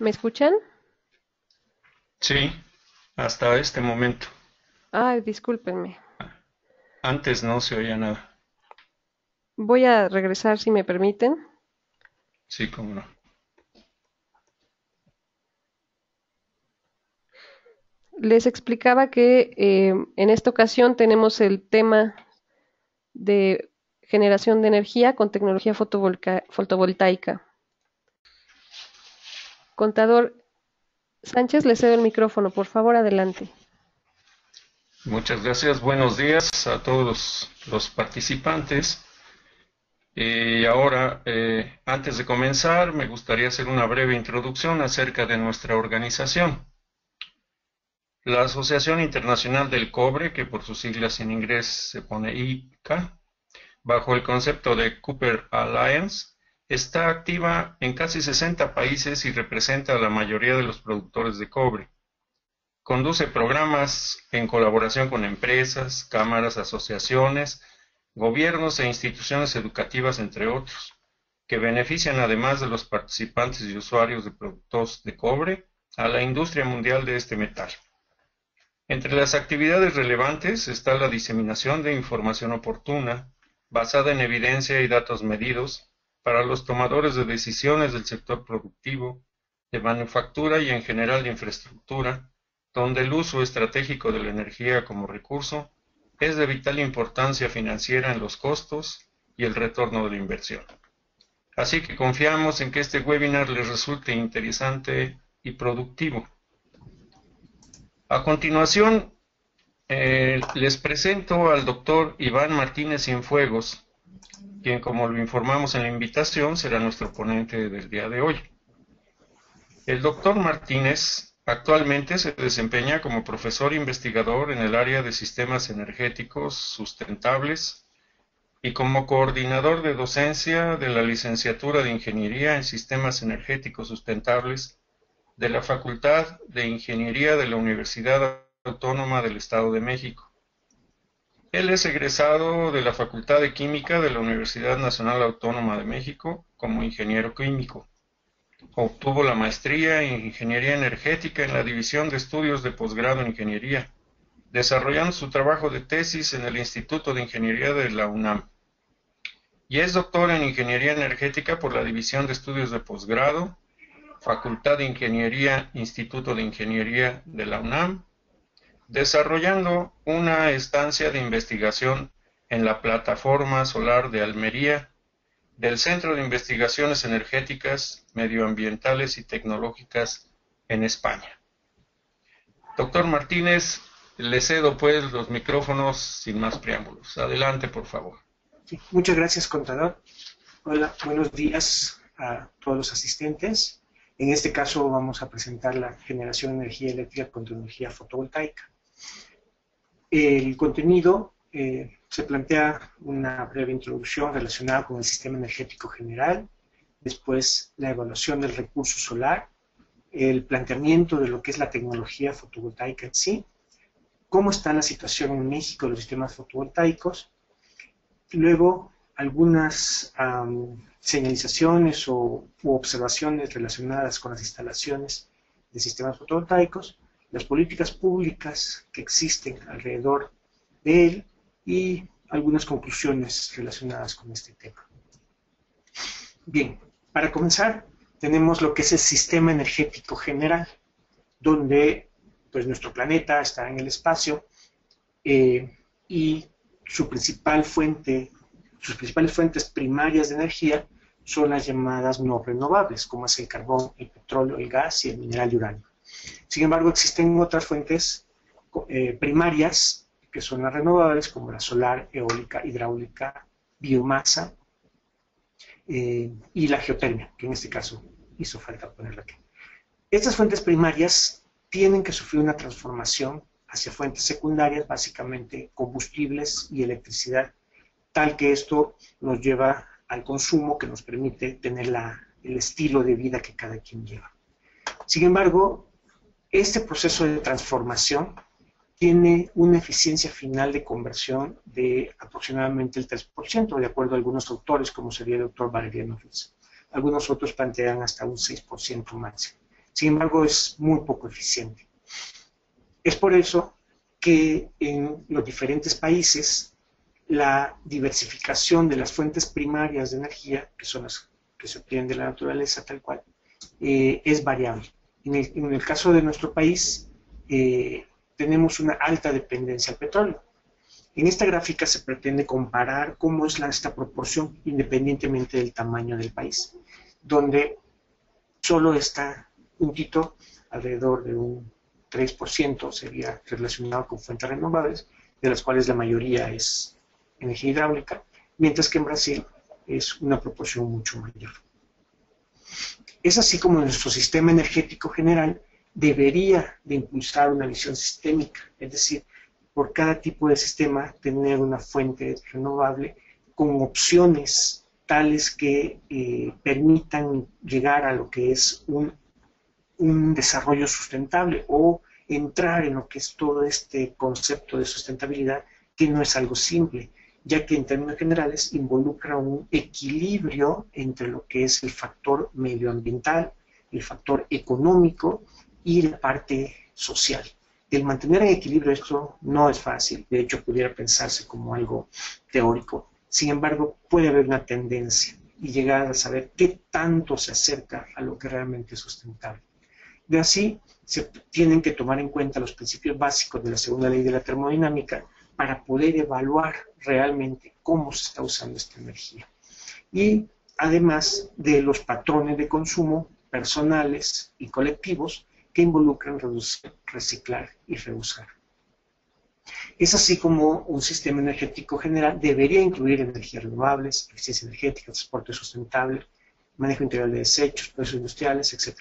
¿Me escuchan? Sí, hasta este momento. Ay, discúlpenme. Antes no se oía nada. Voy a regresar si me permiten. Sí, cómo no. Les explicaba que en esta ocasión tenemos el tema de generación de energía con tecnología fotovoltaica. Contador Sánchez, le cedo el micrófono. Por favor, adelante. Muchas gracias. Buenos días a todos los participantes. Y ahora, antes de comenzar, me gustaría hacer una breve introducción acerca de nuestra organización. La Asociación Internacional del Cobre, que por sus siglas en inglés se pone ICA, bajo el concepto de Copper Alliance, está activa en casi 60 países y representa a la mayoría de los productores de cobre. Conduce programas en colaboración con empresas, cámaras, asociaciones, gobiernos e instituciones educativas, entre otros, que benefician, además de los participantes y usuarios de productos de cobre, a la industria mundial de este metal. Entre las actividades relevantes está la diseminación de información oportuna, basada en evidencia y datos medidos, para los tomadores de decisiones del sector productivo, de manufactura y en general de infraestructura, donde el uso estratégico de la energía como recurso es de vital importancia financiera en los costos y el retorno de la inversión. Así que confiamos en que este webinar les resulte interesante y productivo. A continuación, les presento al doctor Iván Martínez Cienfuegos, quien, como lo informamos en la invitación, será nuestro ponente del día de hoy. El doctor Martínez actualmente se desempeña como profesor investigador en el área de sistemas energéticos sustentables y como coordinador de docencia de la licenciatura de Ingeniería en Sistemas Energéticos Sustentables de la Facultad de Ingeniería de la Universidad Autónoma del Estado de México. Él es egresado de la Facultad de Química de la Universidad Nacional Autónoma de México como ingeniero químico. Obtuvo la maestría en Ingeniería Energética en la División de Estudios de Posgrado en Ingeniería, desarrollando su trabajo de tesis en el Instituto de Ingeniería de la UNAM. Y es doctor en Ingeniería Energética por la División de Estudios de Posgrado, Facultad de Ingeniería, Instituto de Ingeniería de la UNAM, desarrollando una estancia de investigación en la Plataforma Solar de Almería del Centro de Investigaciones Energéticas, Medioambientales y Tecnológicas en España. Doctor Martínez, le cedo pues los micrófonos sin más preámbulos. Adelante, por favor. Sí, muchas gracias, contador. Hola, buenos días a todos los asistentes. En este caso vamos a presentar la generación de energía eléctrica con tecnología fotovoltaica. El contenido se plantea una breve introducción relacionada con el sistema energético general, después la evaluación del recurso solar, el planteamiento de lo que es la tecnología fotovoltaica en sí, cómo está la situación en México de los sistemas fotovoltaicos, luego algunas señalizaciones u observaciones relacionadas con las instalaciones de sistemas fotovoltaicos, las políticas públicas que existen alrededor de él y algunas conclusiones relacionadas con este tema. Bien, para comenzar tenemos lo que es el sistema energético general, donde pues nuestro planeta está en el espacio y sus principales fuentes primarias de energía son las llamadas no renovables, como es el carbón, el petróleo, el gas y el mineral de uranio. Sin embargo, existen otras fuentes primarias que son las renovables, como la solar, eólica, hidráulica, biomasa y la geotermia, que en este caso hizo falta ponerla aquí. Estas fuentes primarias tienen que sufrir una transformación hacia fuentes secundarias, básicamente combustibles y electricidad, tal que esto nos lleva al consumo que nos permite tener el estilo de vida que cada quien lleva. Sin embargo, este proceso de transformación tiene una eficiencia final de conversión de aproximadamente el 3%, de acuerdo a algunos autores, como sería el doctor Valeriano Fitz. Algunos otros plantean hasta un 6% máximo. Sin embargo, es muy poco eficiente. Es por eso que en los diferentes países la diversificación de las fuentes primarias de energía, que son las que se obtienen de la naturaleza tal cual, es variable. En el caso de nuestro país, tenemos una alta dependencia al petróleo. En esta gráfica se pretende comparar cómo es esta proporción independientemente del tamaño del país, donde solo está puntito, alrededor de un 3% sería relacionado con fuentes renovables, de las cuales la mayoría es energía hidráulica, mientras que en Brasil es una proporción mucho mayor. Es así como nuestro sistema energético general debería de impulsar una visión sistémica, es decir, por cada tipo de sistema tener una fuente renovable con opciones tales que permitan llegar a lo que es un desarrollo sustentable o entrar en lo que es todo este concepto de sustentabilidad, que no es algo simple, ya que en términos generales involucra un equilibrio entre lo que es el factor medioambiental, el factor económico y la parte social. El mantener en equilibrio esto no es fácil, de hecho pudiera pensarse como algo teórico, sin embargo puede haber una tendencia y llegar a saber qué tanto se acerca a lo que realmente es sustentable. De así se tienen que tomar en cuenta los principios básicos de la segunda ley de la termodinámica para poder evaluar realmente cómo se está usando esta energía. Y además de los patrones de consumo personales y colectivos que involucran reducir, reciclar y reusar. Es así como un sistema energético general debería incluir energías renovables, eficiencia energética, transporte sustentable, manejo integral de desechos, procesos industriales, etc.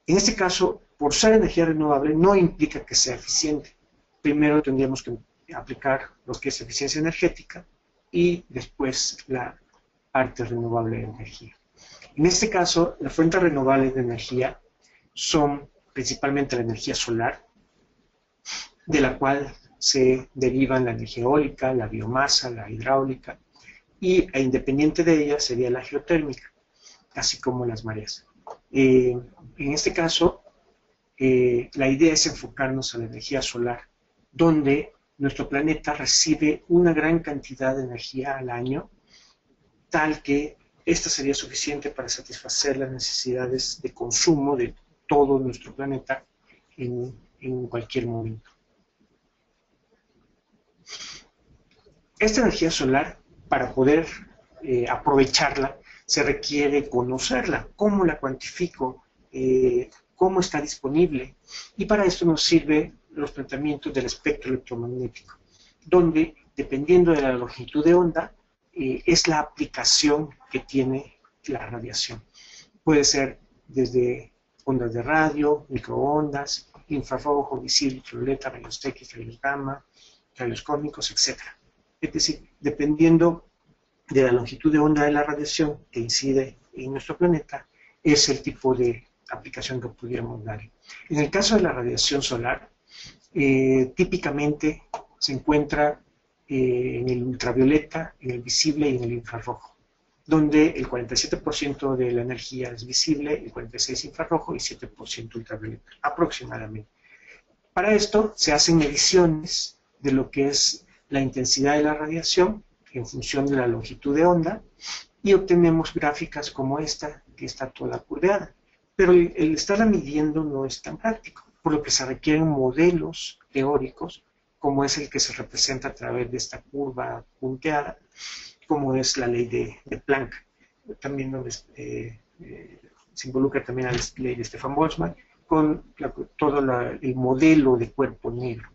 En este caso, por ser energía renovable no implica que sea eficiente. Primero tendríamos que aplicar lo que es eficiencia energética y después la parte renovable de energía. En este caso, las fuentes renovables de energía son principalmente la energía solar, de la cual se derivan la energía eólica, la biomasa, la hidráulica, e independiente de ella sería la geotérmica, así como las mareas. En este caso, la idea es enfocarnos a la energía solar, donde nuestro planeta recibe una gran cantidad de energía al año, tal que esta sería suficiente para satisfacer las necesidades de consumo de todo nuestro planeta en cualquier momento. Esta energía solar, para poder aprovecharla, se requiere conocerla. ¿Cómo la cuantifico? ¿Cómo está disponible? Y para esto nos sirven los planteamientos del espectro electromagnético, donde, dependiendo de la longitud de onda, es la aplicación que tiene la radiación. Puede ser desde ondas de radio, microondas, infrarrojo, visible, ultravioleta, rayos X, rayos gamma, rayos cósmicos, etc. Es decir, dependiendo de la longitud de onda de la radiación que incide en nuestro planeta, es el tipo de aplicación que pudiéramos dar. En el caso de la radiación solar, típicamente se encuentra en el ultravioleta, en el visible y en el infrarrojo, donde el 47% de la energía es visible, el 46% infrarrojo y 7% ultravioleta, aproximadamente. Para esto se hacen mediciones de lo que es la intensidad de la radiación en función de la longitud de onda y obtenemos gráficas como esta, que está toda curveada. Pero el estarla midiendo no es tan práctico, por lo que se requieren modelos teóricos, como es el que se representa a través de esta curva punteada, como es la ley de Planck, también donde se involucra también a la ley de Stefan Boltzmann, con todo el modelo de cuerpo negro.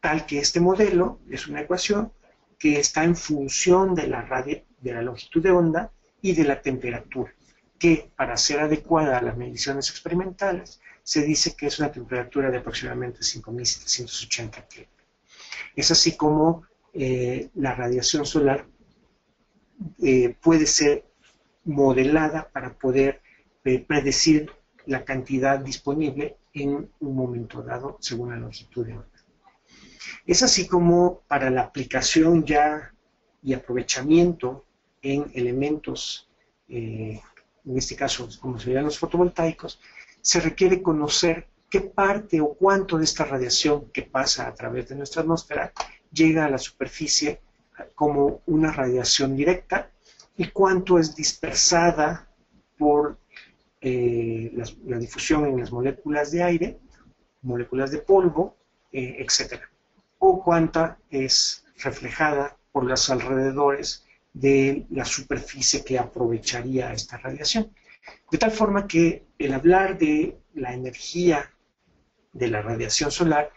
Tal que este modelo es una ecuación que está en función de la longitud de onda y de la temperatura, que para ser adecuada a las mediciones experimentales se dice que es una temperatura de aproximadamente 5.780 Kelvin. Es así como la radiación solar puede ser modelada para poder predecir la cantidad disponible en un momento dado según la longitud de onda. Es así como para la aplicación ya y aprovechamiento en elementos, en este caso como serían los fotovoltaicos, se requiere conocer qué parte o cuánto de esta radiación que pasa a través de nuestra atmósfera llega a la superficie como una radiación directa y cuánto es dispersada por la difusión en las moléculas de aire, moléculas de polvo, etc. O cuánta es reflejada por los alrededores de la superficie que aprovecharía esta radiación. De tal forma que el hablar de la energía de la radiación solar,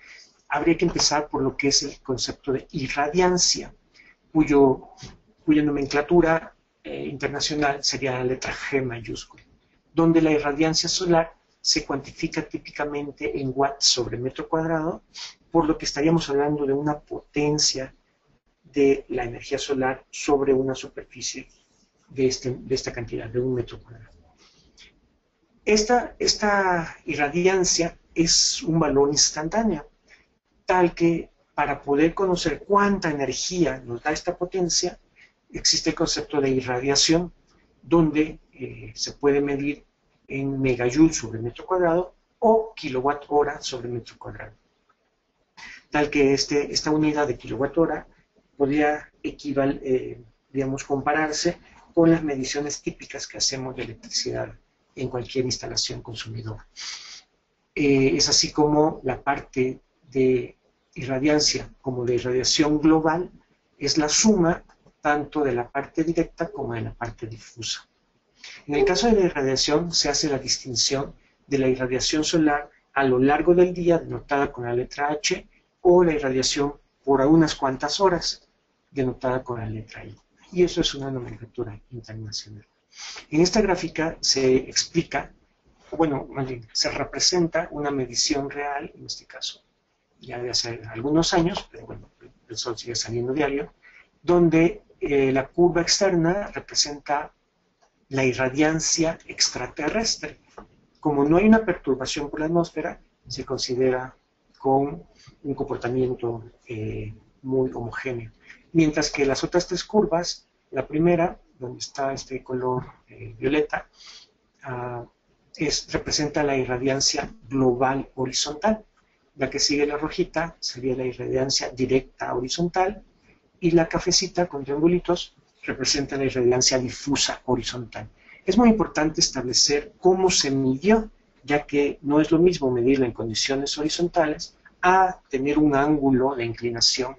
habría que empezar por lo que es el concepto de irradiancia, cuya nomenclatura internacional sería la letra G mayúscula, donde la irradiancia solar se cuantifica típicamente en watts sobre metro cuadrado, por lo que estaríamos hablando de una potencia de la energía solar sobre una superficie de esta cantidad, de 1 metro cuadrado. Esta irradiancia es un valor instantáneo, tal que para poder conocer cuánta energía nos da esta potencia, existe el concepto de irradiación, donde se puede medir en megajoule sobre metro cuadrado o kilowatt hora sobre metro cuadrado. Tal que esta unidad de kilowatt hora podría digamos, compararse con las mediciones típicas que hacemos de electricidad en cualquier instalación consumidora. Es así como la parte de irradiancia como de irradiación global es la suma tanto de la parte directa como de la parte difusa. En el caso de la irradiación se hace la distinción de la irradiación solar a lo largo del día, denotada con la letra H, o la irradiación por unas cuantas horas, denotada con la letra I. Y eso es una nomenclatura internacional. En esta gráfica se explica, bueno, más bien, se representa una medición real, en este caso, ya de hace algunos años, pero bueno, el sol sigue saliendo diario, donde la curva externa representa la irradiancia extraterrestre. Como no hay una perturbación por la atmósfera, se considera con un comportamiento muy homogéneo. Mientras que las otras tres curvas, la primera, donde está este color violeta, representa la irradiancia global horizontal. La que sigue la rojita sería la irradiancia directa horizontal, y la cafecita con triangulitos representa la irradiancia difusa horizontal. Es muy importante establecer cómo se midió, ya que no es lo mismo medirla en condiciones horizontales a tener un ángulo de inclinación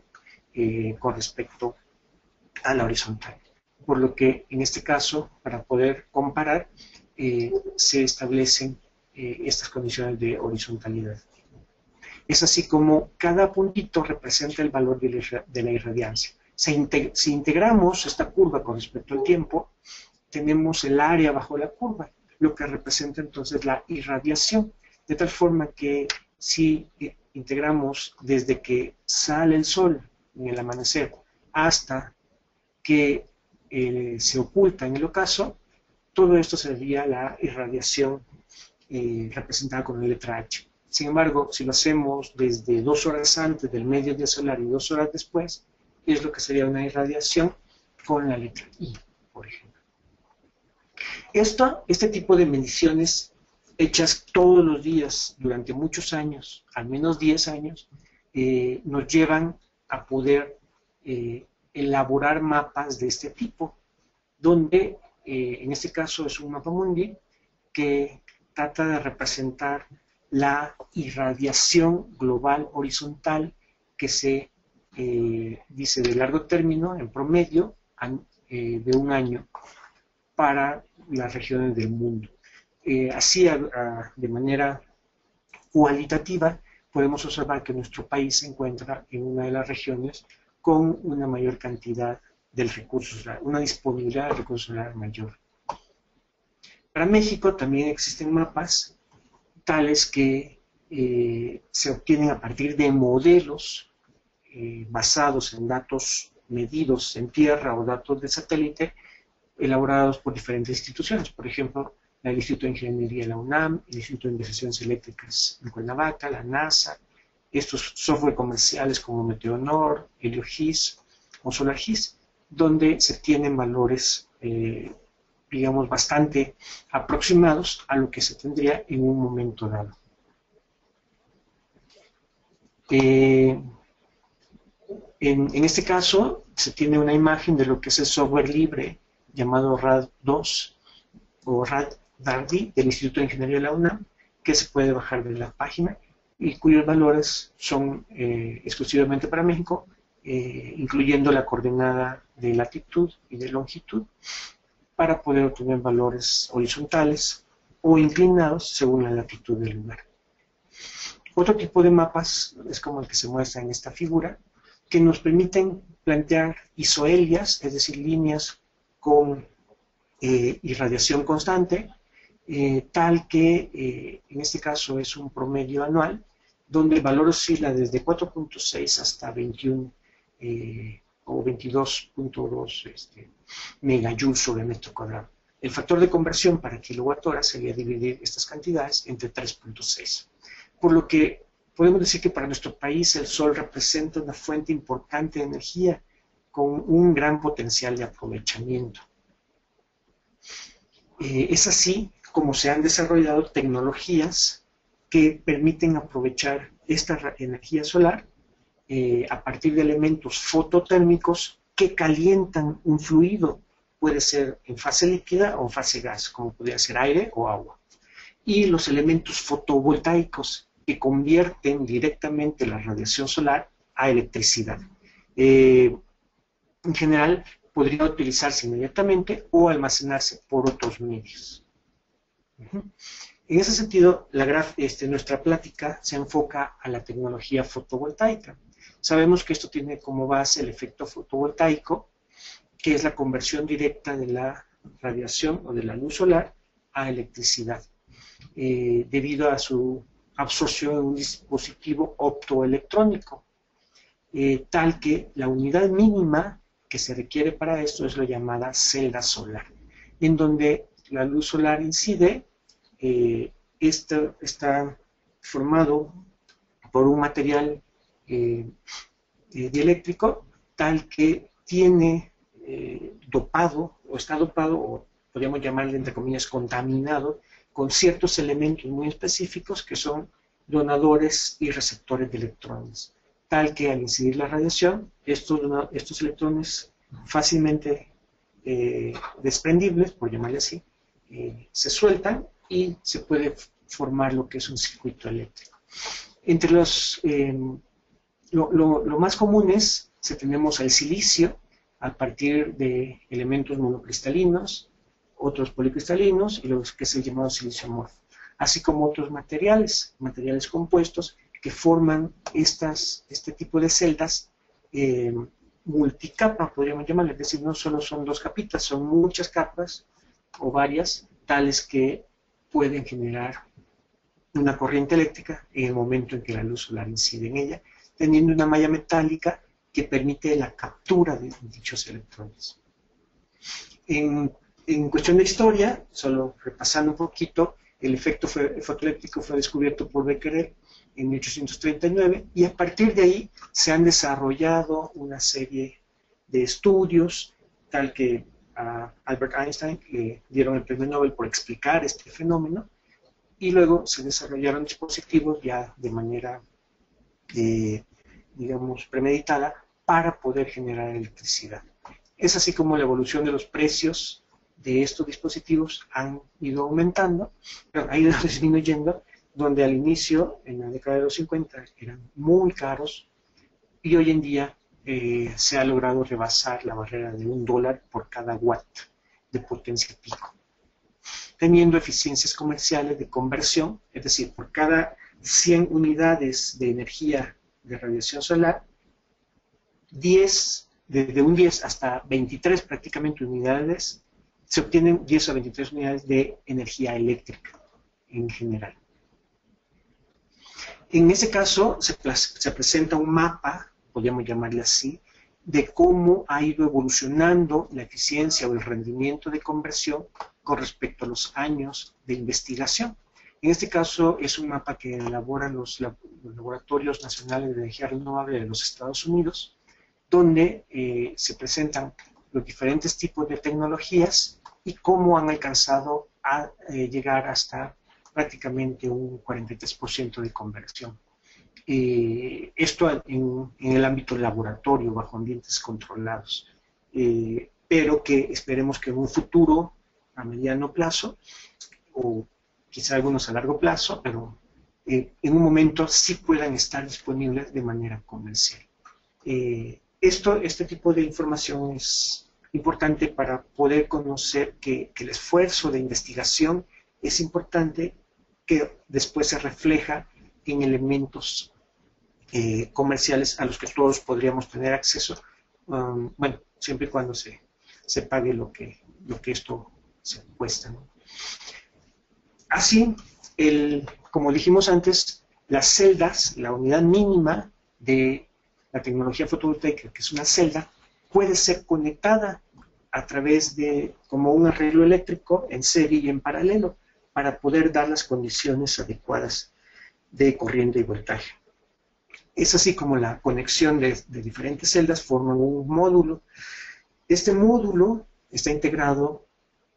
con respecto a la horizontal. Por lo que en este caso, para poder comparar, se establecen estas condiciones de horizontalidad. Es así como cada puntito representa el valor de la irradiancia. Si integramos esta curva con respecto al tiempo, tenemos el área bajo la curva, lo que representa entonces la irradiación, de tal forma que si integramos desde que sale el sol en el amanecer hasta que se oculta en el ocaso, todo esto sería la irradiación representada con la letra H. Sin embargo, si lo hacemos desde 2 horas antes del mediodía solar y 2 horas después, es lo que sería una irradiación con la letra I, por ejemplo. Este tipo de mediciones hechas todos los días durante muchos años, al menos 10 años, nos llevan a poder elaborar mapas de este tipo, donde en este caso es un mapa mundi que trata de representar la irradiación global horizontal que se dice de largo término, en promedio, de un año para las regiones del mundo. Así, de manera cualitativa, podemos observar que nuestro país se encuentra en una de las regiones con una mayor cantidad del recurso solar, una disponibilidad de recurso solar mayor. Para México también existen mapas tales que se obtienen a partir de modelos basados en datos medidos en tierra o datos de satélite elaborados por diferentes instituciones, por ejemplo, el Instituto de Ingeniería de la UNAM, el Instituto de Investigaciones Eléctricas en Cuernavaca, la NASA, estos software comerciales como Meteonor, HelioGIS o SolarGIS, donde se tienen valores digamos, bastante aproximados a lo que se tendría en un momento dado. En este caso, se tiene una imagen de lo que es el software libre llamado RAD2 o RAD-DARDI del Instituto de Ingeniería de la UNAM, que se puede bajar de la página y cuyos valores son exclusivamente para México, incluyendo la coordenada de latitud y de longitud, para poder obtener valores horizontales o inclinados según la latitud del lugar. Otro tipo de mapas es como el que se muestra en esta figura, que nos permiten plantear isoelias, es decir, líneas con irradiación constante, tal que en este caso es un promedio anual, donde el valor oscila desde 4.6 hasta 21 o 22.2 megajoules sobre metro cuadrado. El factor de conversión para kilowatt hora sería dividir estas cantidades entre 3.6. Por lo que podemos decir que para nuestro país el sol representa una fuente importante de energía con un gran potencial de aprovechamiento. Es así como se han desarrollado tecnologías que permiten aprovechar esta energía solar a partir de elementos fototérmicos que calientan un fluido, puede ser en fase líquida o en fase gas, como podría ser aire o agua. Y los elementos fotovoltaicos que convierten directamente la radiación solar a electricidad. En general, podría utilizarse inmediatamente o almacenarse por otros medios. En ese sentido, nuestra plática se enfoca a la tecnología fotovoltaica. Sabemos que esto tiene como base el efecto fotovoltaico, que es la conversión directa de la radiación o de la luz solar a electricidad, debido a su absorción en un dispositivo optoelectrónico, tal que la unidad mínima que se requiere para esto es la llamada celda solar, en donde la luz solar incide. Está formado por un material dieléctrico tal que tiene dopado, o está dopado, o podríamos llamarle entre comillas contaminado, con ciertos elementos muy específicos que son donadores y receptores de electrones, tal que al incidir la radiación, estos electrones fácilmente desprendibles, por llamarle así, se sueltan y se puede formar lo que es un circuito eléctrico. Entre lo más comunes tenemos el silicio a partir de elementos monocristalinos, otros policristalinos y los que es el llamado silicio amorfo, así como otros materiales compuestos que forman este tipo de celdas multicapa, podríamos llamarle, es decir, no solo son dos capitas, son muchas capas o varias, tales que pueden generar una corriente eléctrica en el momento en que la luz solar incide en ella, teniendo una malla metálica que permite la captura de dichos electrones. En cuestión de historia, solo repasando un poquito, el efecto fotoeléctrico fue descubierto por Becquerel en 1839 y a partir de ahí se han desarrollado una serie de estudios, tal que a Albert Einstein le dieron el premio Nobel por explicar este fenómeno, y luego se desarrollaron dispositivos ya de manera, digamos, premeditada para poder generar electricidad. Es así como la evolución de los precios de estos dispositivos han ido aumentando, pero ha ido disminuyendo, donde al inicio, en la década de los 50, eran muy caros, y hoy en día se ha logrado rebasar la barrera de $1 por cada watt de potencia pico, teniendo eficiencias comerciales de conversión, es decir, por cada 100 unidades de energía de radiación solar, desde un 10 hasta 23 prácticamente unidades, se obtienen 10 a 23 unidades de energía eléctrica en general. En ese caso se presenta un mapa, podríamos llamarle así, de cómo ha ido evolucionando la eficiencia o el rendimiento de conversión con respecto a los años de investigación. En este caso es un mapa que elaboran los laboratorios nacionales de energía renovable de los Estados Unidos, donde se presentan los diferentes tipos de tecnologías y cómo han alcanzado a llegar hasta prácticamente un 43% de conversión. Esto en el ámbito laboratorio, bajo ambientes controlados, pero que esperemos que en un futuro, a mediano plazo, o quizá algunos a largo plazo, pero en un momento sí puedan estar disponibles de manera comercial. Este tipo de información es importante para poder conocer que el esfuerzo de investigación es importante, que después se refleja en elementos comerciales a los que todos podríamos tener acceso, bueno, siempre y cuando se pague lo que esto se cuesta, ¿no? Así, como dijimos antes, las celdas, la unidad mínima de la tecnología fotovoltaica, que es una celda, puede ser conectada a través de como un arreglo eléctrico en serie y en paralelo para poder dar las condiciones adecuadas de corriente y voltaje. Es así como la conexión de diferentes celdas forman un módulo. Este módulo está integrado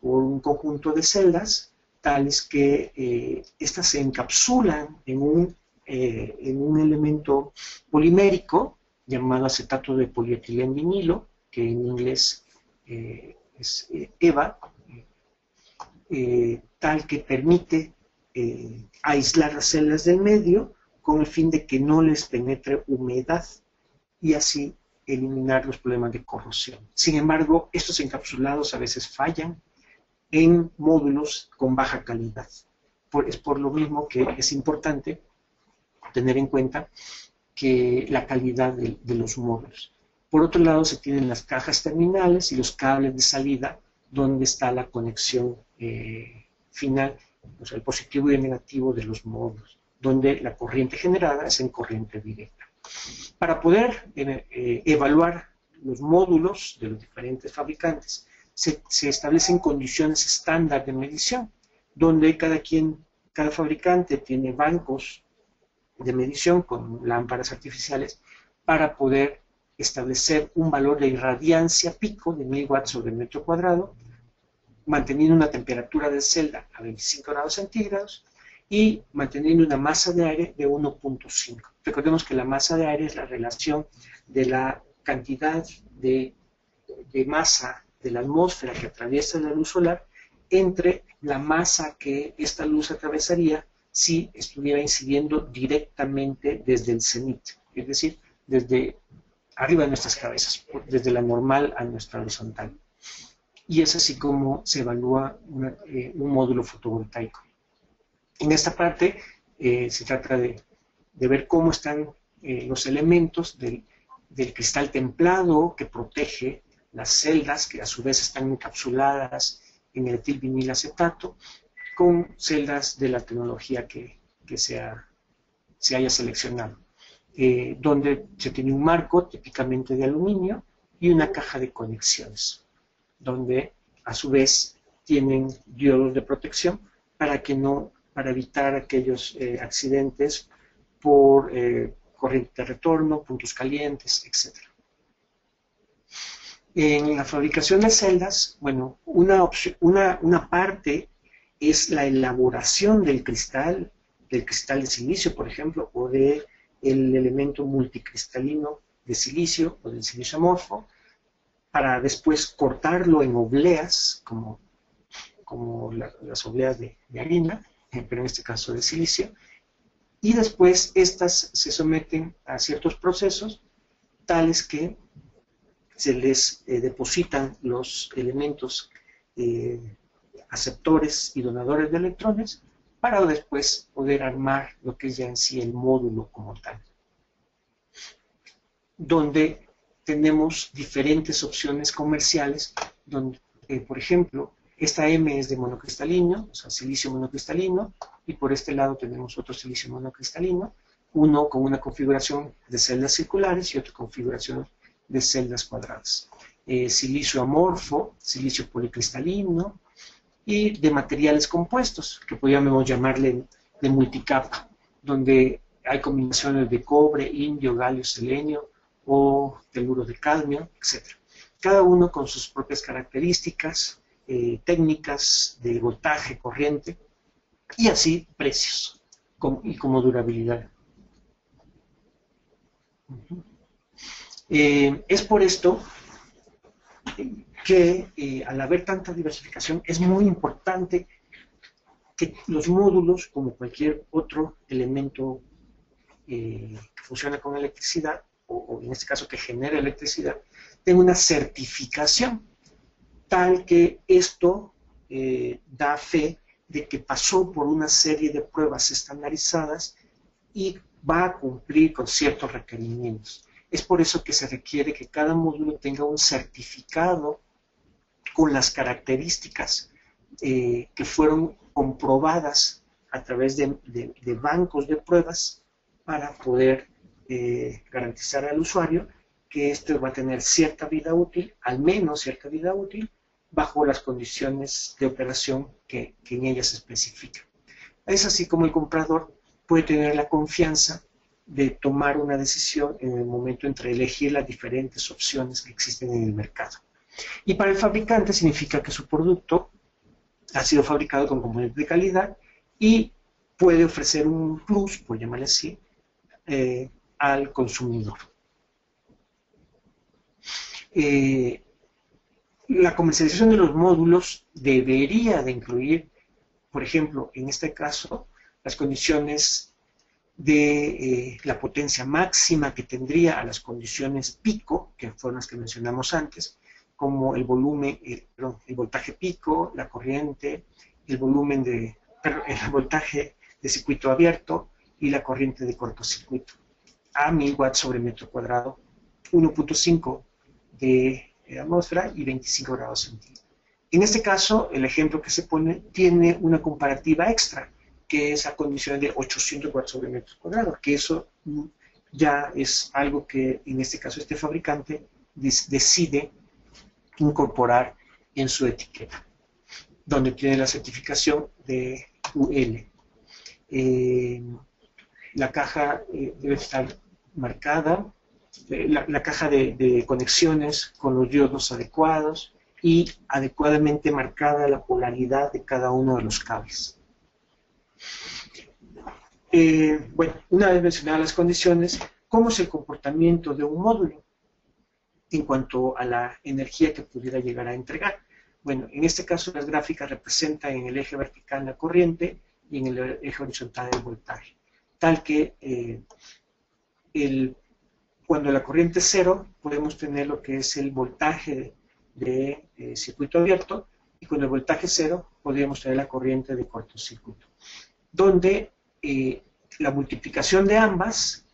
por un conjunto de celdas tales que estas se encapsulan en un elemento polimérico llamado acetato de polietilenvinilo, que en inglés es EVA, tal que permite aislar las celdas del medio con el fin de que no les penetre humedad y así eliminar los problemas de corrosión. Sin embargo, estos encapsulados a veces fallan en módulos con baja calidad. Es por lo mismo que es importante tener en cuenta que la calidad de los módulos. Por otro lado, se tienen las cajas terminales y los cables de salida, donde está la conexión final, o sea, el positivo y el negativo de los módulos, donde la corriente generada es en corriente directa. Para poder evaluar los módulos de los diferentes fabricantes, se establecen condiciones estándar de medición, donde cada fabricante tiene bancos de medición con lámparas artificiales para poder establecer un valor de irradiancia pico de 1000 watts sobre metro cuadrado, manteniendo una temperatura de celda a 25 grados centígrados y manteniendo una masa de aire de 1.5. Recordemos que la masa de aire es la relación de la cantidad de masa de la atmósfera que atraviesa la luz solar entre la masa que esta luz atravesaría si estuviera incidiendo directamente desde el cenit, es decir, desde arriba de nuestras cabezas, desde la normal a nuestra horizontal. Y es así como se evalúa un módulo fotovoltaico. En esta parte se trata de ver cómo están los elementos del cristal templado que protege las celdas, que a su vez están encapsuladas en el etilvinilacetato, con celdas de la tecnología que se haya seleccionado, donde se tiene un marco típicamente de aluminio y una caja de conexiones, donde a su vez tienen diodos de protección para evitar aquellos accidentes por corriente de retorno, puntos calientes, etc. En la fabricación de celdas, bueno, una parte es la elaboración del cristal de silicio, por ejemplo, o del elemento multicristalino de silicio o del silicio amorfo, para después cortarlo en obleas, como las obleas de harina, pero en este caso de silicio, y después estas se someten a ciertos procesos tales que se les depositan los elementos aceptores y donadores de electrones para después poder armar lo que es ya en sí el módulo como tal, donde tenemos diferentes opciones comerciales, donde, por ejemplo, esta M es de monocristalino, o sea, silicio monocristalino, y por este lado tenemos otro silicio monocristalino, uno con una configuración de celdas circulares y otra configuración de celdas cuadradas. Silicio amorfo, silicio policristalino, y de materiales compuestos, que podríamos llamarle de multicapa, donde hay combinaciones de cobre, indio, galio, selenio, o teluro de cadmio, etc. Cada uno con sus propias características, técnicas de voltaje, corriente, y así precios y como durabilidad. Es por esto que al haber tanta diversificación es muy importante que los módulos, como cualquier otro elemento que funciona con electricidad, o en este caso que genera electricidad, tenga una certificación tal que esto da fe de que pasó por una serie de pruebas estandarizadas y va a cumplir con ciertos requerimientos. Es por eso que se requiere que cada módulo tenga un certificado con las características que fueron comprobadas a través de bancos de pruebas para poder garantizar al usuario que esto va a tener cierta vida útil, al menos cierta vida útil, bajo las condiciones de operación que en ellas se especifican. Es así como el comprador puede tener la confianza de tomar una decisión en el momento entre elegir las diferentes opciones que existen en el mercado. Y para el fabricante significa que su producto ha sido fabricado con componentes de calidad y puede ofrecer un plus, por llamarle así, al consumidor. La comercialización de los módulos debería de incluir, por ejemplo, en este caso, las condiciones de la potencia máxima que tendría a las condiciones pico, que fueron las que mencionamos antes, como el volumen, el voltaje pico, la corriente, el voltaje de circuito abierto y la corriente de cortocircuito, a 1000 watts sobre metro cuadrado, 1.5 de atmósfera y 25 grados centígrados. En este caso, el ejemplo que se pone tiene una comparativa extra, que es a condiciones de 800 watts sobre metro cuadrado, que eso ya es algo que en este caso este fabricante decide incorporar en su etiqueta, donde tiene la certificación de UL. La caja debe estar marcada, la caja de conexiones con los diodos adecuados y adecuadamente marcada la polaridad de cada uno de los cables. Bueno, una vez mencionadas las condiciones, ¿cómo es el comportamiento de un módulo en cuanto a la energía que pudiera llegar a entregar? Bueno, en este caso las gráficas representan en el eje vertical la corriente y en el eje horizontal el voltaje, tal que cuando la corriente es cero podemos tener lo que es el voltaje de circuito abierto, y con el voltaje cero podríamos tener la corriente de cortocircuito, donde la multiplicación de ambas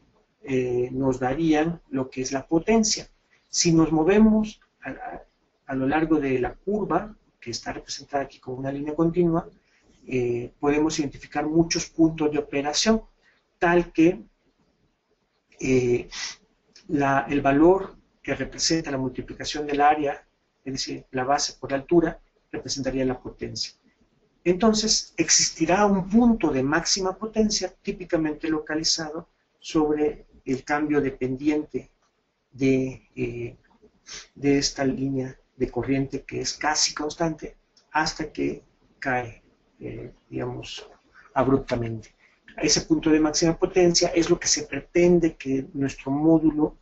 nos darían lo que es la potencia. Si nos movemos a lo largo de la curva, que está representada aquí como una línea continua, podemos identificar muchos puntos de operación, tal que el valor que representa la multiplicación del área, es decir, la base por la altura, representaría la potencia. Entonces, existirá un punto de máxima potencia típicamente localizado sobre el cambio dependiente de esta línea de corriente que es casi constante hasta que cae, digamos, abruptamente. Ese punto de máxima potencia es lo que se pretende que nuestro módulo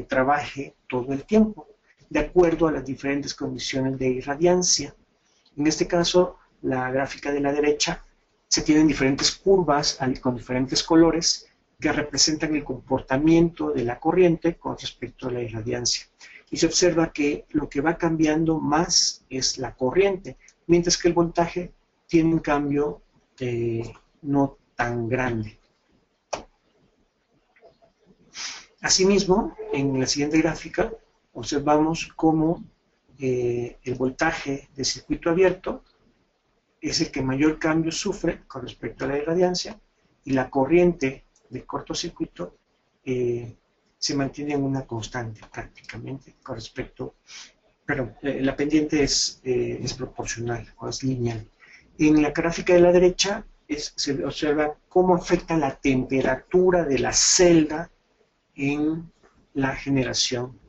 trabaje todo el tiempo, de acuerdo a las diferentes condiciones de irradiancia. En este caso, la gráfica de la derecha, se tienen diferentes curvas con diferentes colores que representan el comportamiento de la corriente con respecto a la irradiancia. Y se observa que lo que va cambiando más es la corriente, mientras que el voltaje tiene un cambio no tan grande. Asimismo, en la siguiente gráfica observamos cómo el voltaje de circuito abierto es el que mayor cambio sufre con respecto a la irradiancia, y la corriente de cortocircuito se mantiene en una constante prácticamente con respecto, pero la pendiente es proporcional o es lineal. En la gráfica de la derecha se observa cómo afecta la temperatura de la celda en la generación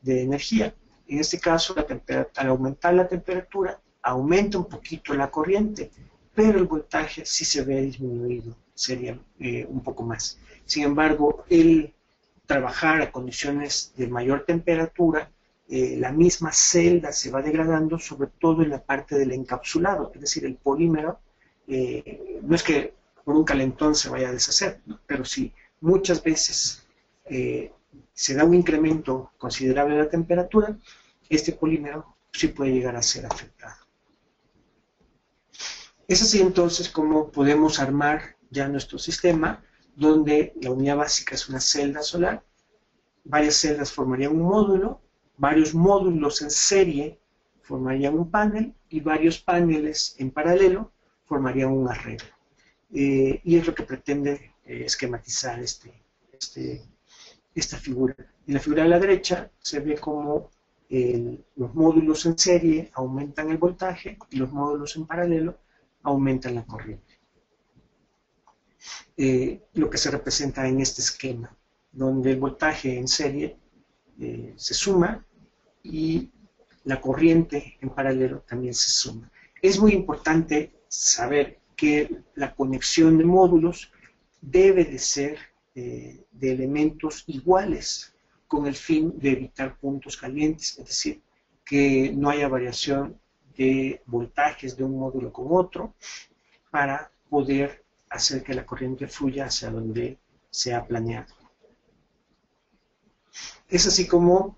de energía. En este caso, al aumentar la temperatura, aumenta un poquito la corriente, pero el voltaje sí se ve disminuido, sería un poco más. Sin embargo, el trabajar a condiciones de mayor temperatura, la misma celda se va degradando, sobre todo en la parte del encapsulado, es decir, el polímero, no es que por un calentón se vaya a deshacer, ¿no? Pero sí, muchas veces se da un incremento considerable de la temperatura, este polímero sí puede llegar a ser afectado. Es así entonces como podemos armar ya nuestro sistema, donde la unidad básica es una celda solar, varias celdas formarían un módulo, varios módulos en serie formarían un panel y varios paneles en paralelo formarían un arreglo. Y es lo que pretende esquematizar esta figura. En la figura de la derecha se ve como los módulos en serie aumentan el voltaje y los módulos en paralelo aumentan la corriente. Lo que se representa en este esquema, donde el voltaje en serie se suma y la corriente en paralelo también se suma. Es muy importante saber que la conexión de módulos debe de ser de elementos iguales con el fin de evitar puntos calientes, es decir, que no haya variación de voltajes de un módulo con otro para poder hacer que la corriente fluya hacia donde se ha planeado. Es así como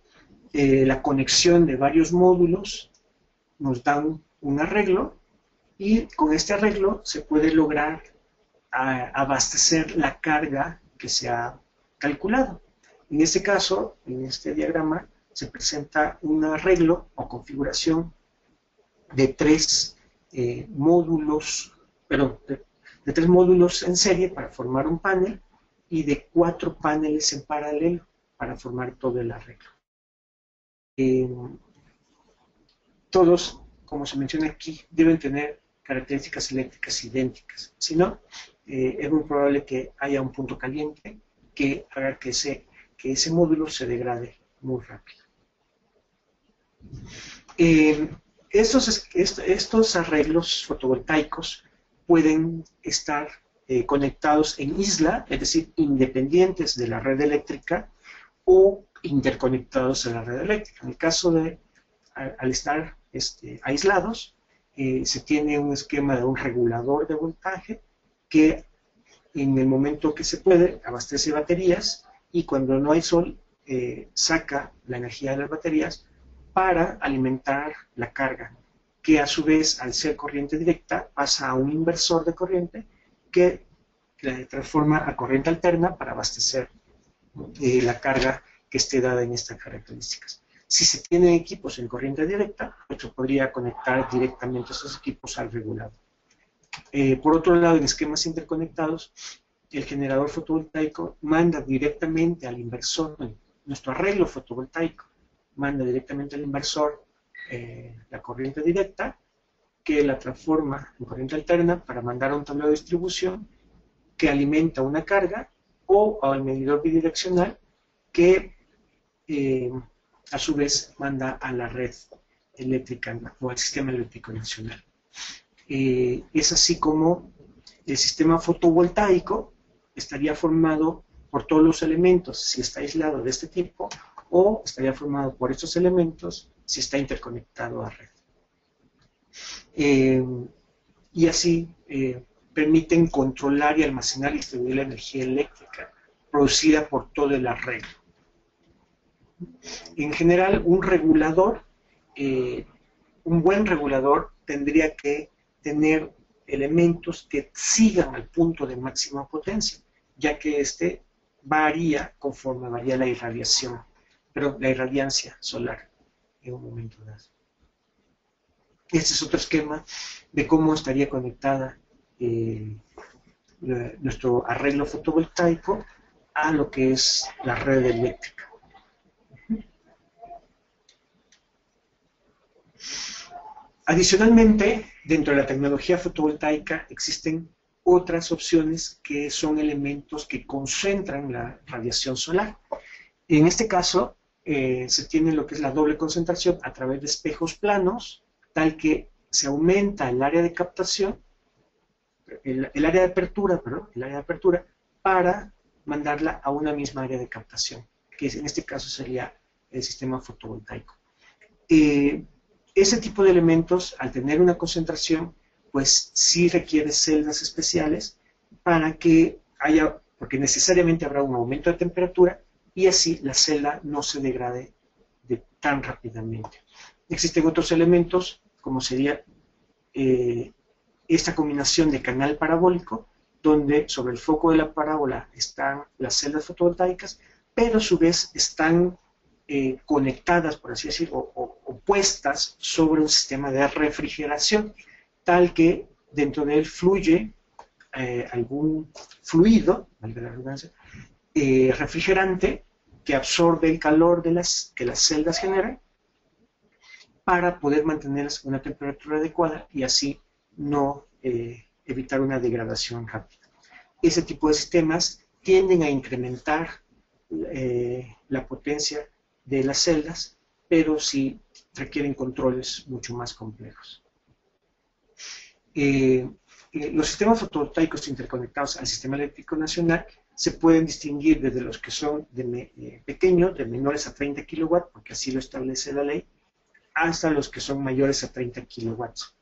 la conexión de varios módulos nos dan un arreglo y con este arreglo se puede lograr abastecer la carga que se ha calculado. En este caso, en este diagrama, se presenta un arreglo o configuración de tres módulos, de tres módulos en serie para formar un panel y de 4 paneles en paralelo para formar todo el arreglo. Todos, como se menciona aquí, deben tener características eléctricas idénticas. Si no, es muy probable que haya un punto caliente que haga que ese módulo se degrade muy rápido. Estos arreglos fotovoltaicos pueden estar conectados en isla, es decir, independientes de la red eléctrica o interconectados a la red eléctrica. En el caso de, al estar aislados, se tiene un esquema de un regulador de voltaje que en el momento que se puede abastece baterías y cuando no hay sol saca la energía de las baterías para alimentar la carga, que a su vez al ser corriente directa pasa a un inversor de corriente que la transforma a corriente alterna para abastecer la carga que esté dada en estas características. Si se tienen equipos en corriente directa, pues se podría conectar directamente esos equipos al regulador. Por otro lado, en esquemas interconectados, el generador fotovoltaico manda directamente al inversor, nuestro arreglo fotovoltaico manda directamente al inversor la corriente directa, que la transforma en corriente alterna para mandar a un tablero de distribución que alimenta una carga o al medidor bidireccional que a su vez manda a la red eléctrica o al sistema eléctrico nacional. Es así como el sistema fotovoltaico estaría formado por todos los elementos si está aislado de este tipo o estaría formado por estos elementos si está interconectado a red. Y así permiten controlar y almacenar y distribuir la energía eléctrica producida por todo el arreglo. En general, un regulador, un buen regulador tendría que tener elementos que sigan al punto de máxima potencia, ya que este varía conforme varía la irradiación, pero la irradiancia solar en un momento dado. Este es otro esquema de cómo estaría conectada nuestro arreglo fotovoltaico a lo que es la red eléctrica. Adicionalmente, dentro de la tecnología fotovoltaica existen otras opciones que son elementos que concentran la radiación solar. En este caso, se tiene lo que es la doble concentración a través de espejos planos, tal que se aumenta el área de captación, el área de apertura, perdón, el área de apertura, para mandarla a una misma área de captación, que en este caso sería el sistema fotovoltaico. Ese tipo de elementos, al tener una concentración, pues sí requiere celdas especiales para que haya, porque necesariamente habrá un aumento de temperatura y así la celda no se degrade tan rápidamente. Existen otros elementos, como sería esta combinación de canal parabólico, donde sobre el foco de la parábola están las celdas fotovoltaicas, pero a su vez están conectadas, por así decirlo, o puestas sobre un sistema de refrigeración, tal que dentro de él fluye algún fluido, valga la redundancia, refrigerante que absorbe el calor que las celdas generan para poder mantenerlas a una temperatura adecuada y así no evitar una degradación rápida. Ese tipo de sistemas tienden a incrementar la potencia de las celdas, pero sí requieren controles mucho más complejos. Los sistemas fotovoltaicos interconectados al sistema eléctrico nacional se pueden distinguir desde los que son pequeños, de menores a 30 kilowatts, porque así lo establece la ley, hasta los que son mayores a 30 kilowatts.